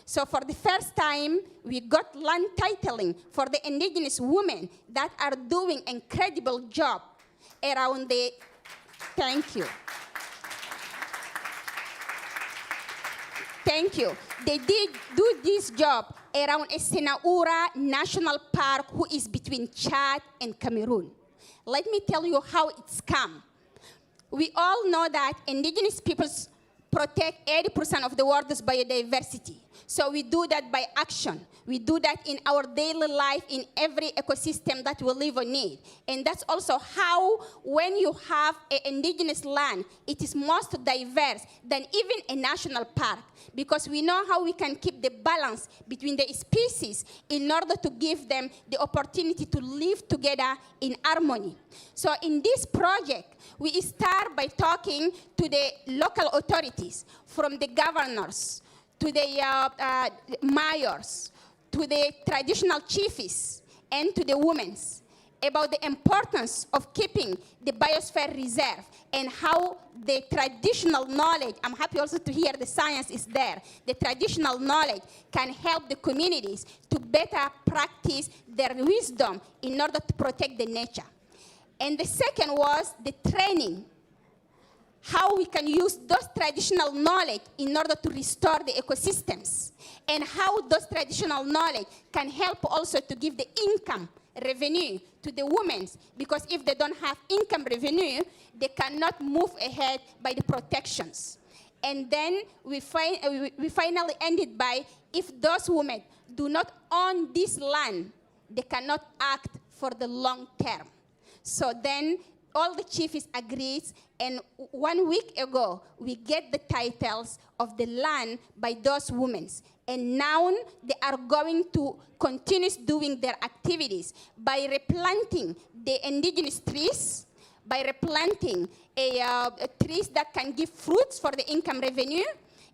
So for the first time, we got land titling for the indigenous women that are doing incredible job around the, thank you. Thank you. They did do this job around a Senaoura National Park, who is between Chad and Cameroon. Let me tell you how it's come. We all know that indigenous peoples protect 80% of the world's biodiversity. So we do that by action. We do that in our daily life, in every ecosystem that we live on it. And that's also how, when you have an indigenous land, it is most diverse than even a national park, because we know how we can keep the balance between the species in order to give them the opportunity to live together in harmony. So in this project, we start by talking to the local authorities, from the governors, to the mayors, to the traditional chiefs, and to the women, about the importance of keeping the Biosphere Reserve and how the traditional knowledge, I'm happy also to hear the science is there, the traditional knowledge can help the communities to better practice their wisdom in order to protect the nature. And the second was the training, how we can use those traditional knowledge in order to restore the ecosystems, and how those traditional knowledge can help also to give the income revenue to the women, because if they don't have income revenue, they cannot move ahead by the protections. And then we finally ended by, if those women do not own this land, they cannot act for the long term. So then all the chiefs agreed, and 1 week ago, we get the titles of the land by those women. And now they are going to continue doing their activities by replanting the indigenous trees, by replanting trees that can give fruits for the income revenue,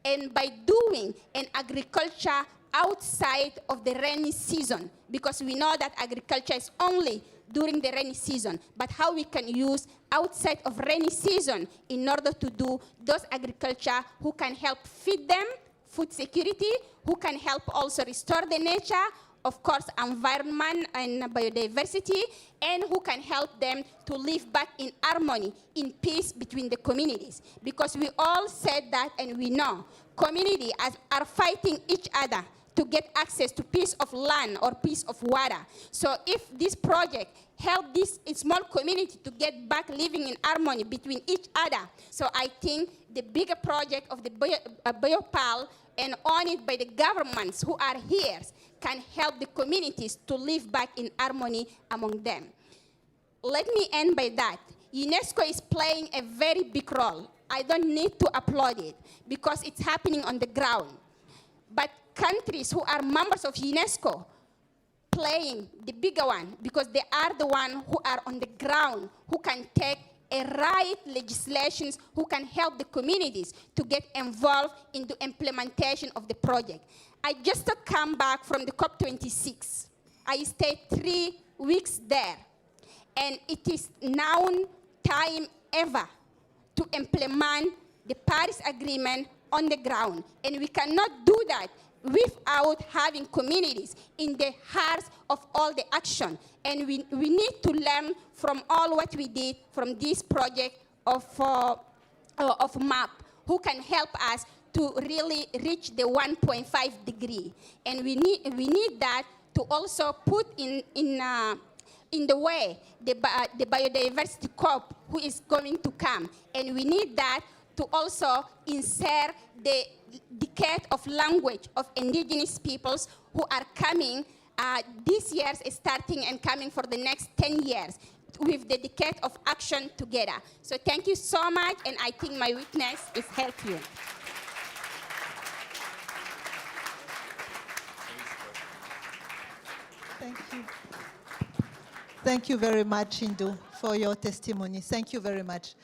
and by doing an agriculture outside of the rainy season, because we know that agriculture is only during the rainy season, but how we can use outside of rainy season in order to do those agriculture who can help feed them, food security, who can help also restore the nature, of course, environment and biodiversity, and who can help them to live back in harmony, in peace between the communities. Because we all said that, and we know communities are fighting each other to get access to piece of land or piece of water. So if this project help this small community to get back living in harmony between each other, so I think the bigger project of the BioPal and owned by the governments who are here can help the communities to live back in harmony among them. Let me end by that. UNESCO is playing a very big role. I don't need to applaud it because it's happening on the ground. But countries who are members of UNESCO playing the bigger one, because they are the ones who are on the ground, who can take a right legislations, who can help the communities to get involved in the implementation of the project. I just come back from the COP26. I stayed 3 weeks there, and it is now time ever to implement the Paris Agreement on the ground, and we cannot do that without having communities in the heart of all the action. And we need to learn from all what we did from this project of MAB, who can help us to really reach the 1.5 degree. And we need that to also put in the way the biodiversity COP who is going to come. And we need that to also insert the decade of language of indigenous peoples who are coming this year, starting and coming for the next 10 years with the decade of action together. So thank you so much, and I think my witness is help you. Thank you. Thank you very much, Hindou, for your testimony. Thank you very much.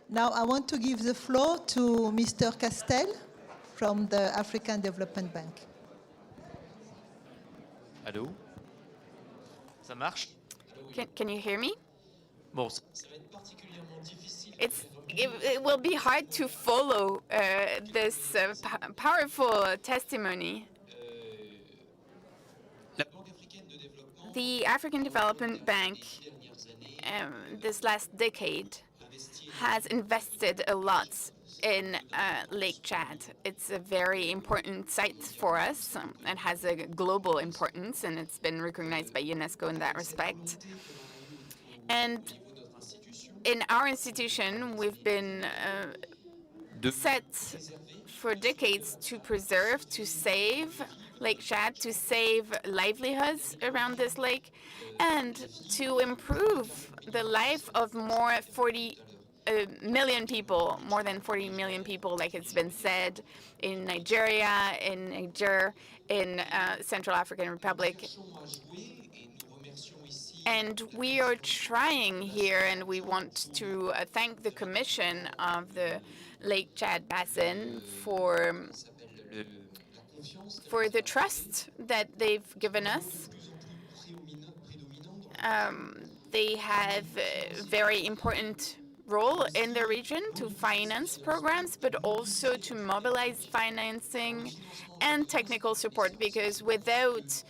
Now I want to give the floor to Mr. Castel from the African Development Bank. Allô? Ça marche? Can you hear me? Bon, ça va être particulièrement difficile. It will be hard to follow this powerful testimony. The African Development Bank this last decade has invested a lot in Lake Chad. It's a very important site for us and has a global importance, and it's been recognized by UNESCO in that respect. And in our institution, we've been set for decades to preserve, to save Lake Chad, to save livelihoods around this lake, and to improve the life of more than 40 million people, like it's been said, in Nigeria, in Niger, in Central African Republic. And we are trying here, and we want to thank the Commission of the Lake Chad Basin for the trust that they've given us. They have a very important role in the region to finance programs, but also to mobilize financing and technical support, because without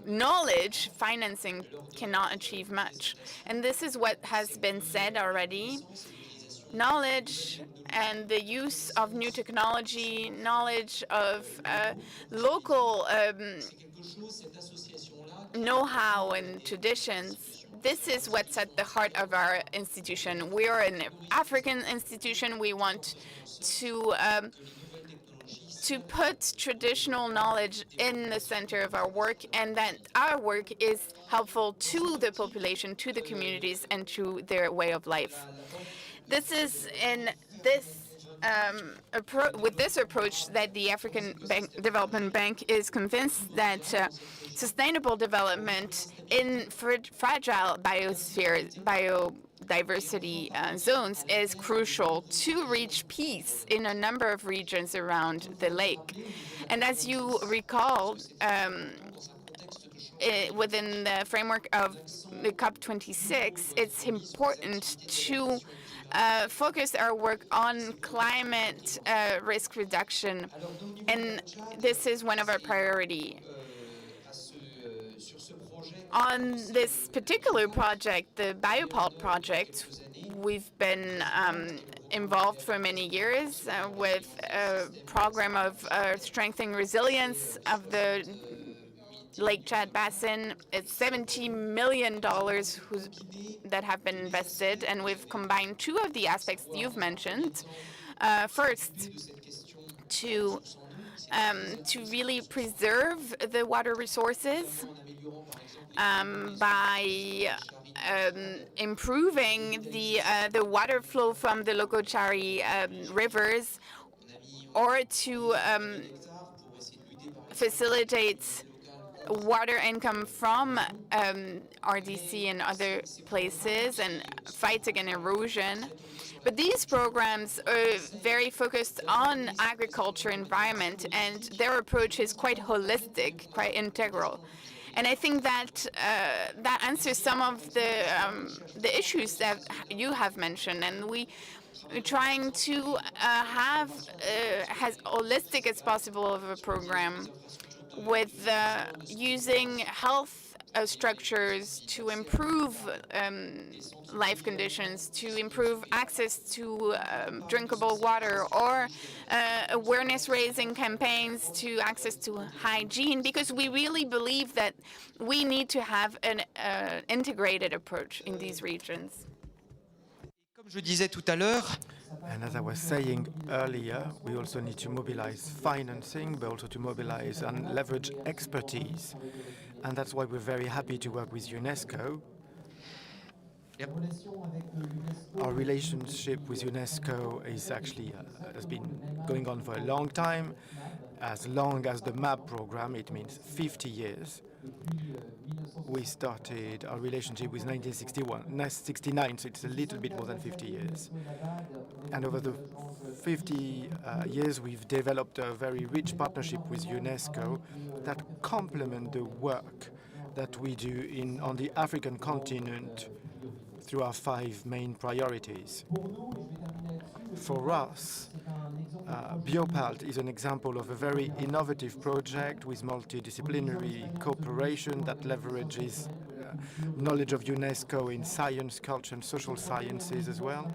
knowledge, financing cannot achieve much. And this is what has been said already. Knowledge and the use of new technology, knowledge of local know-how and traditions. This is what's at the heart of our institution. We are an African institution. We want to put traditional knowledge in the center of our work, and that our work is helpful to the population, to the communities, and to their way of life. This is in this with this approach that the African Development Bank is convinced that sustainable development in fragile biodiversity zones is crucial to reach peace in a number of regions around the lake. And as you recall, within the framework of the COP26, it's important to focus our work on climate risk reduction, and this is one of our priorities. On this particular project, the Biopulp project, we've been involved for many years with a program of strengthening resilience of the Lake Chad Basin. It's $70 million that have been invested, and we've combined two of the aspects you've mentioned. First, to really preserve the water resources by improving the water flow from the Lokochari rivers, or to facilitate water income from RDC and other places and fight against erosion. But these programs are very focused on agriculture, environment, and their approach is quite holistic, quite integral. And I think that that answers some of the issues that you have mentioned, and we're trying to have as holistic as possible of a program with using health structures to improve life conditions, to improve access to drinkable water, or awareness-raising campaigns to access to hygiene, because we really believe that we need to have an integrated approach in these regions. Comme je disais tout à l'heure, and as I was saying earlier, we also need to mobilize financing, but also to mobilize and leverage expertise. And that's why we're very happy to work with UNESCO. Yep. Our relationship with UNESCO is actually has been going on for a long time, as long as the MAB program. It means 50 years. We started our relationship with 1969, so it's a little bit more than 50 years. And over the 50 years, we've developed a very rich partnership with UNESCO that complement the work that we do on the African continent through our 5 main priorities. For us, Biopalt is an example of a very innovative project with multidisciplinary cooperation that leverages knowledge of UNESCO in science, culture, and social sciences as well.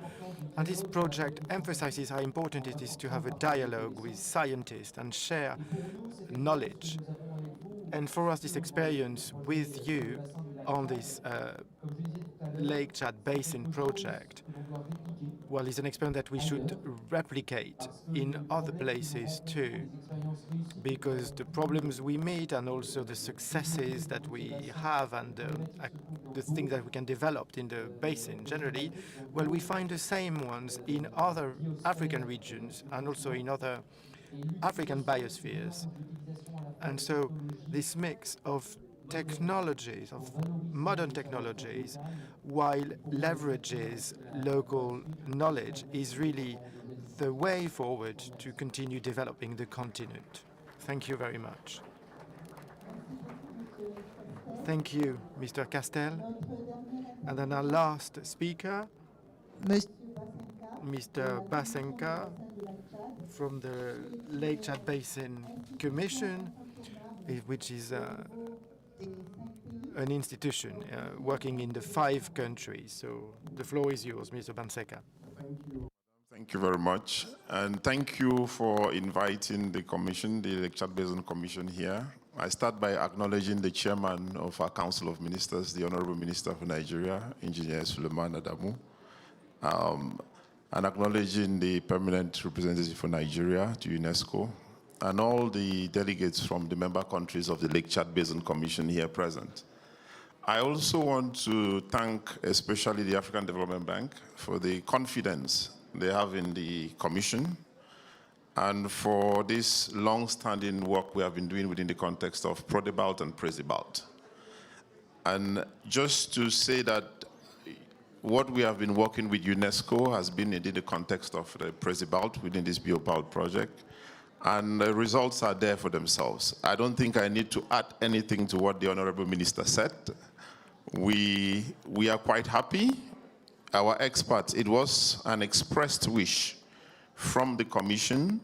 And this project emphasizes how important it is to have a dialogue with scientists and share knowledge. And for us, this experience with you on this Lake Chad Basin project, well, it's an experience that we should replicate in other places too, because the problems we meet and also the successes that we have and the things that we can develop in the basin generally, well, we find the same ones in other African regions and also in other African biospheres. And so this mix of technologies, of modern technologies, while leverages local knowledge, is really the way forward to continue developing the continent. Thank you very much. Thank you, Mr. Castel. And then our last speaker, Mr. Basenka from the Lake Chad Basin Commission, which is an institution working in the 5 countries. So the floor is yours, Mr. Basenka. Thank you very much. And thank you for inviting the Commission, the Lake Chad Basin Commission here. I start by acknowledging the chairman of our Council of Ministers, the Honorable Minister of Nigeria, Engineer Suleiman Adamu, and acknowledging the permanent representative for Nigeria to UNESCO, and all the delegates from the member countries of the Lake Chad Basin Commission here present. I also want to thank especially the African Development Bank for the confidence they have in the Commission and for this long-standing work we have been doing within the context of Prodebalt and Presibalt. And just to say that what we have been working with UNESCO has been indeed the context of the Presibalt within this Biopalt project, and the results are there for themselves. I don't think I need to add anything to what the Honorable Minister said. We are quite happy. Our experts, it was an expressed wish from the Commission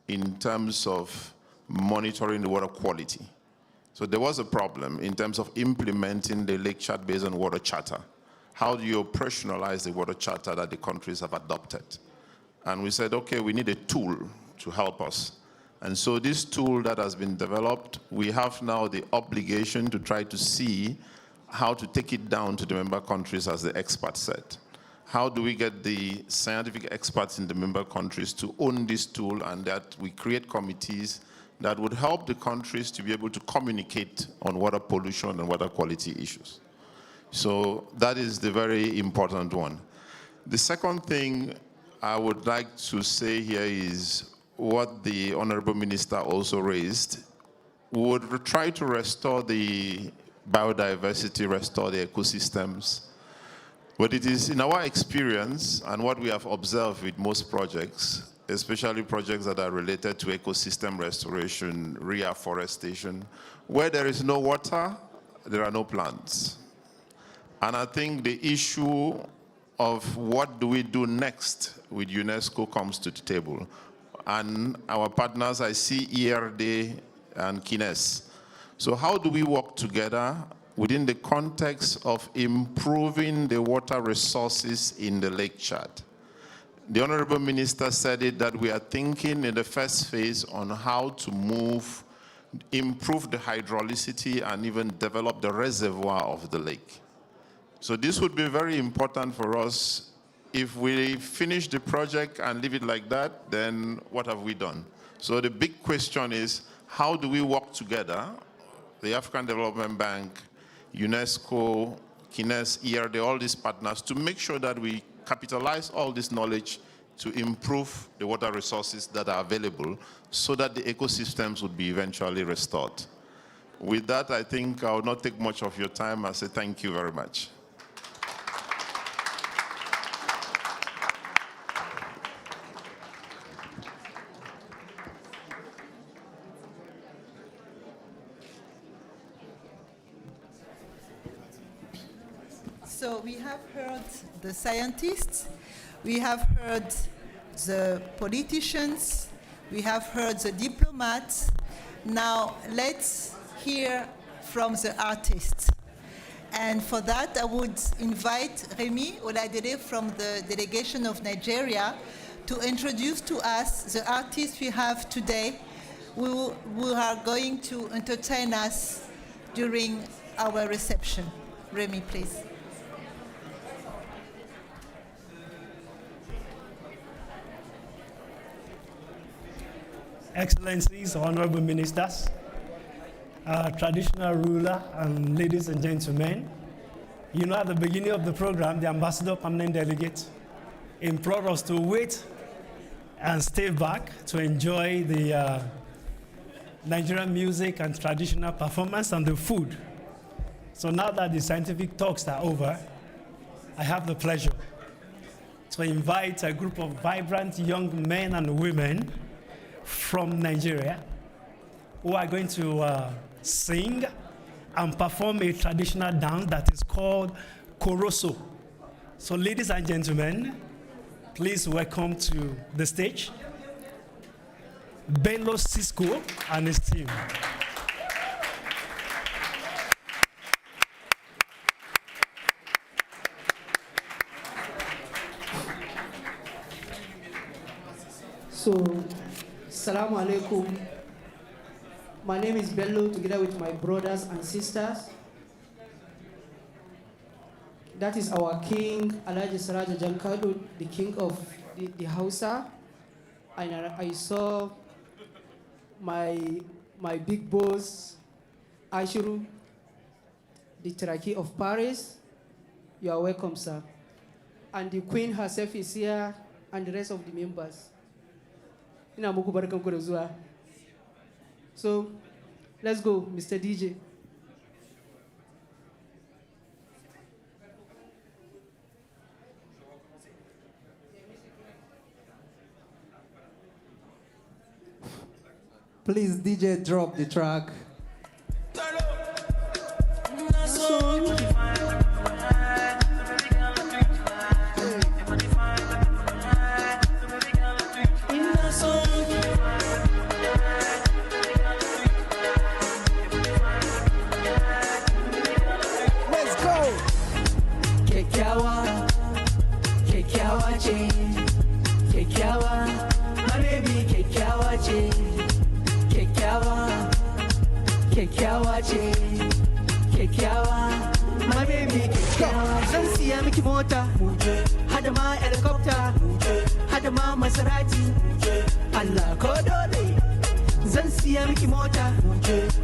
in terms of monitoring the water quality. So there was a problem in terms of implementing the Lake Chad Basin Water Charter. How do you operationalize the water charter that the countries have adopted? And we said, okay, we need a tool to help us. And so this tool that has been developed, we have now the obligation to try to see how to take it down to the member countries, as the experts said. How do we get the scientific experts in the member countries to own this tool, and that we create committees that would help the countries to be able to communicate on water pollution and water quality issues. So that is the very important one. The second thing I would like to say here is what the Honorable Minister also raised. We would try to restore the biodiversity, restore the ecosystems. But it is in our experience and what we have observed with most projects, especially projects that are related to ecosystem restoration, reforestation, where there is no water, there are no plants. And I think the issue of what do we do next with UNESCO comes to the table. And our partners, I see ERD and Kines. So how do we work together within the context of improving the water resources in the Lake Chad. The Honorable Minister said it that we are thinking in the first phase on how to improve the hydrolicity and even develop the reservoir of the lake. So this would be very important for us. If we finish the project and leave it like that, then what have we done? So the big question is, how do we work together, the African Development Bank, UNESCO, Kines, ERAIFT, all these partners, to make sure that we capitalize all this knowledge to improve the water resources that are available so that the ecosystems would be eventually restored. With that, I think I will not take much of your time. I say thank you very much. So we have heard the scientists, we have heard the politicians, we have heard the diplomats. Now let's hear from the artists. And for that, I would invite Remy Oladele from the delegation of Nigeria to introduce to us the artists we have today who are going to entertain us during our reception. Remy, please. Excellencies, honorable ministers, traditional ruler, and ladies and gentlemen. You know, at the beginning of the program, the ambassador permanent delegate implored us to wait and stay back to enjoy the Nigerian music and traditional performance and the food. So now that the scientific talks are over, I have the pleasure to invite a group of vibrant young men and women from Nigeria who are going to sing and perform a traditional dance that is called Koroso. So ladies and gentlemen, please welcome to the stage Bello Cisco and his team. So, Assalamu alaikum. My name is Bello, together with my brothers and sisters. That is our king, Alhaji Saraja Jankado, the king of the Hausa. And I saw my big boss, Ashiru, the Taraki of Paris. You are welcome, sir. And the queen herself is here, and the rest of the members. So, let's go, Mr. DJ. Please, DJ, drop the track. Hadama helicopter, Hadama Maserati, Allah Kodole, Zan siya miki mota,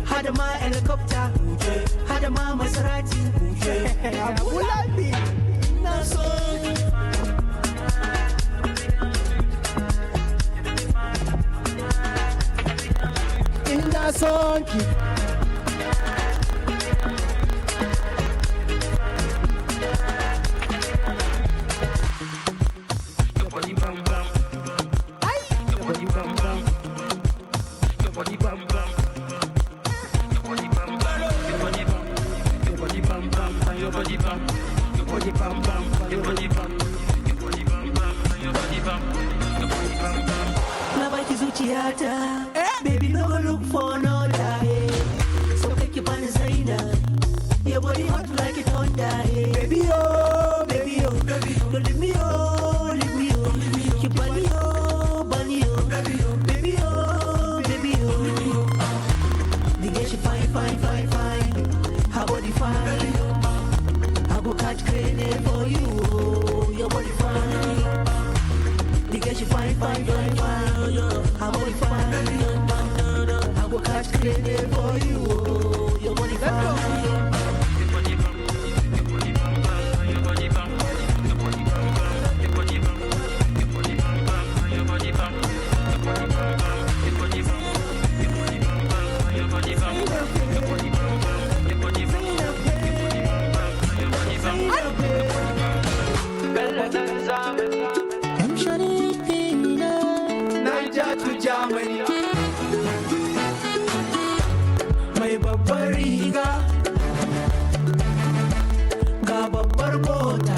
Hadama helicopter, Hadama Maserati, Abulabi, Naso. In the song. Baby, no go look for no lie. So take your pan Zaina. Your body hot like a thunder, hey. Baby, oh, baby, oh. Don't leave me, oh, leave me, oh. You bunny, oh, baby, oh, baby, oh. The girl she fine, fine, fine, fine. Her body fine. I go catch credit for you, oh. Your body fine. The girl she fine, fine, fine, fine. Her body fine. I go catch credit for you, oh. Your body fine. Niger to Germany. Mai babbar riga ga babbar mota.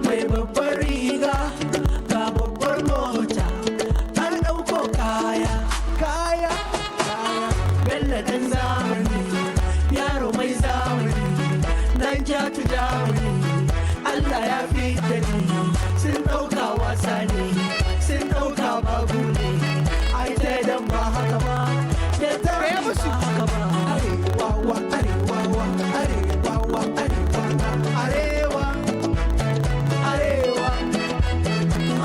Mai babbar riga ga babbar mota. An ɗauko kaya, kaya, kaya. Bello ɗan zamani, yaro mai zamani. Niger to Germany. Allah ya fi da ni. Sun ɗauka wasa ne, sun ɗauka babu ne. Ai sai dan ba haka ba, da ta ba haka ba. Arewa wa, arewa wa, arewa wa, arewa wa, arewa, arewa,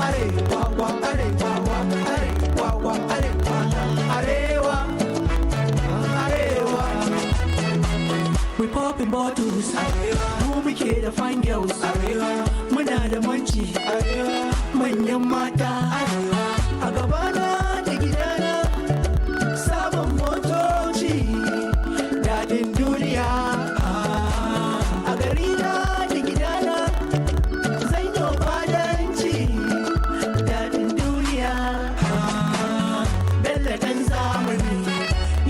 arewa wa, arewa wa, arewa wa, arewa, arewa, arewa. We popping bottles, mu muke da fine girls. Muna da manci, manyan mata. A gabana da gidana, sabon motoci, daɗin duniya. A garina da gidana, zan yi fadanci, daɗin duniya. Bello ɗan zamani,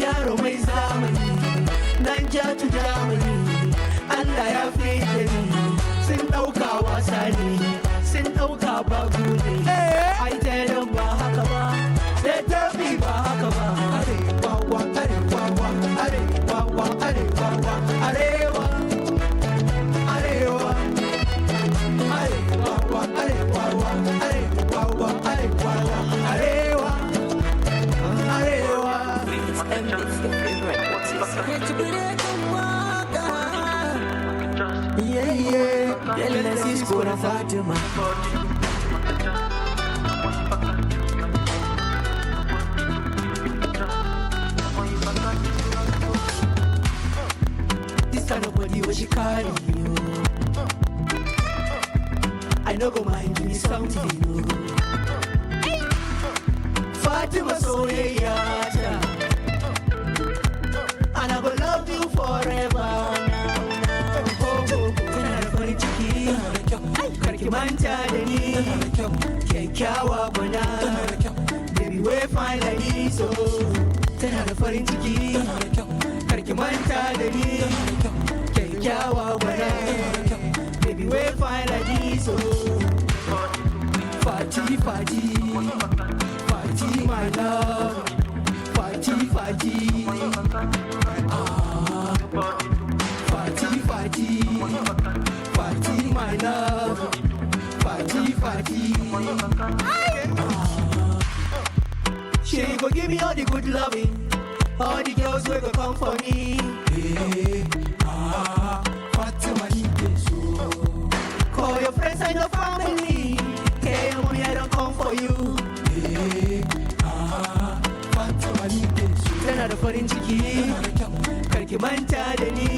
yaro mai zamani, Niger to Germany. Allah ya fi da ni, sun ɗauka wasa ne, sun ɗauka babu ne. Ai taron ba haka ba, da tafi ba haka ba. Arewa wa, arewa wa, arewa wa, arewa wa, arewa, arewa, arewa wa, arewa wa, arewa wa, arewa wa, arewa, arewa. Yeah, yeah, let's see Skora Fatima. This kind of body where she carry you. I know go mind me something, you. Fatima Soyeya, and I will love you forever. Karki manta da ni, kyakkyawa gwana. Baby we fine like this, oh. Tana da farin ciki. Karki manta da ni, kyakkyawa gwana. Baby we fine like this, oh. Fati, Fati, Fati my love. Fati, Fati, Fati, Fati, Fati my love. Fati, Fati. She go give me all the good loving, all the girls will go come for me. Hey, Fatima so. Call your friends and your family. Hey, mommy, I don't come for you. Hey, Fatima so. Tana da farin ciki, karki manta da ni.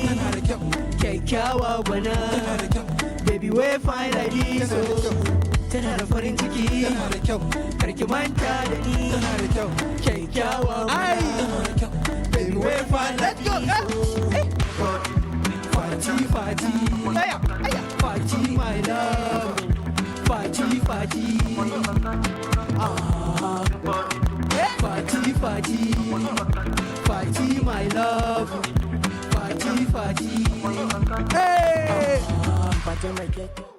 Kyakkyawa gwana, baby we fine like this, oh. Tana da farin ciki, karki manta da ni. Kyakkyawa gwana, baby we fine like this, oh. Fati, Fati, Fati my love. Fati, Fati, Fati, Fati, Fati my love. Fati, Fati. Hey!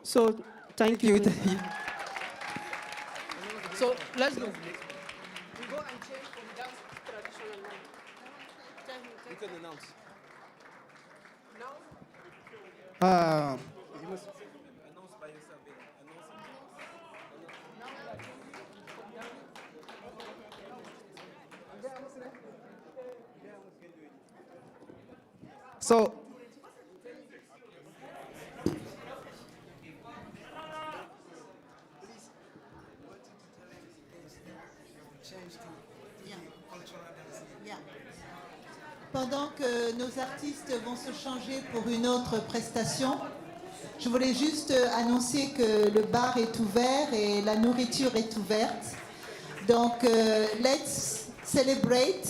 So, thank you. So, let's go. We go and change from dance to traditional. We can announce. So, pendant que nos artistes vont se changer pour une autre prestation, je voulais juste annoncer que le bar est ouvert et la nourriture est ouverte. Donc, let's celebrate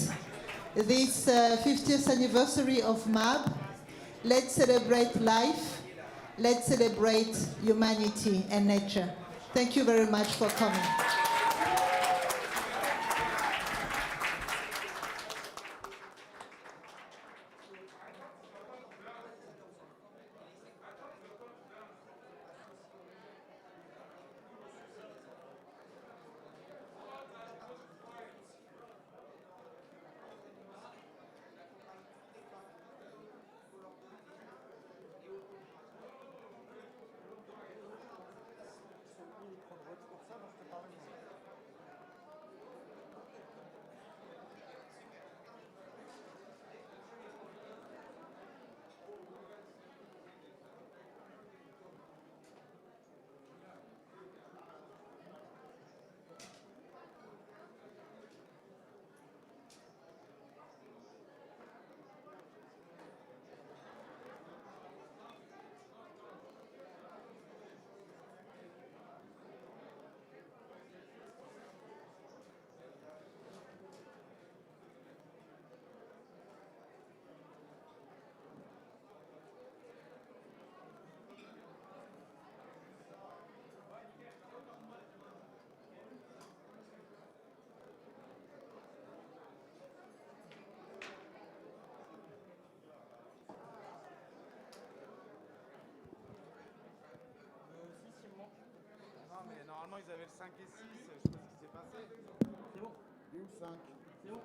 this 50th anniversary of MAB. Let's celebrate life. Let's celebrate humanity and nature. Thank you very much for coming. Normalement, ils avaient le 5 et 6. Je sais pas ce qui s'est passé. C'est bon. 5. C'est bon.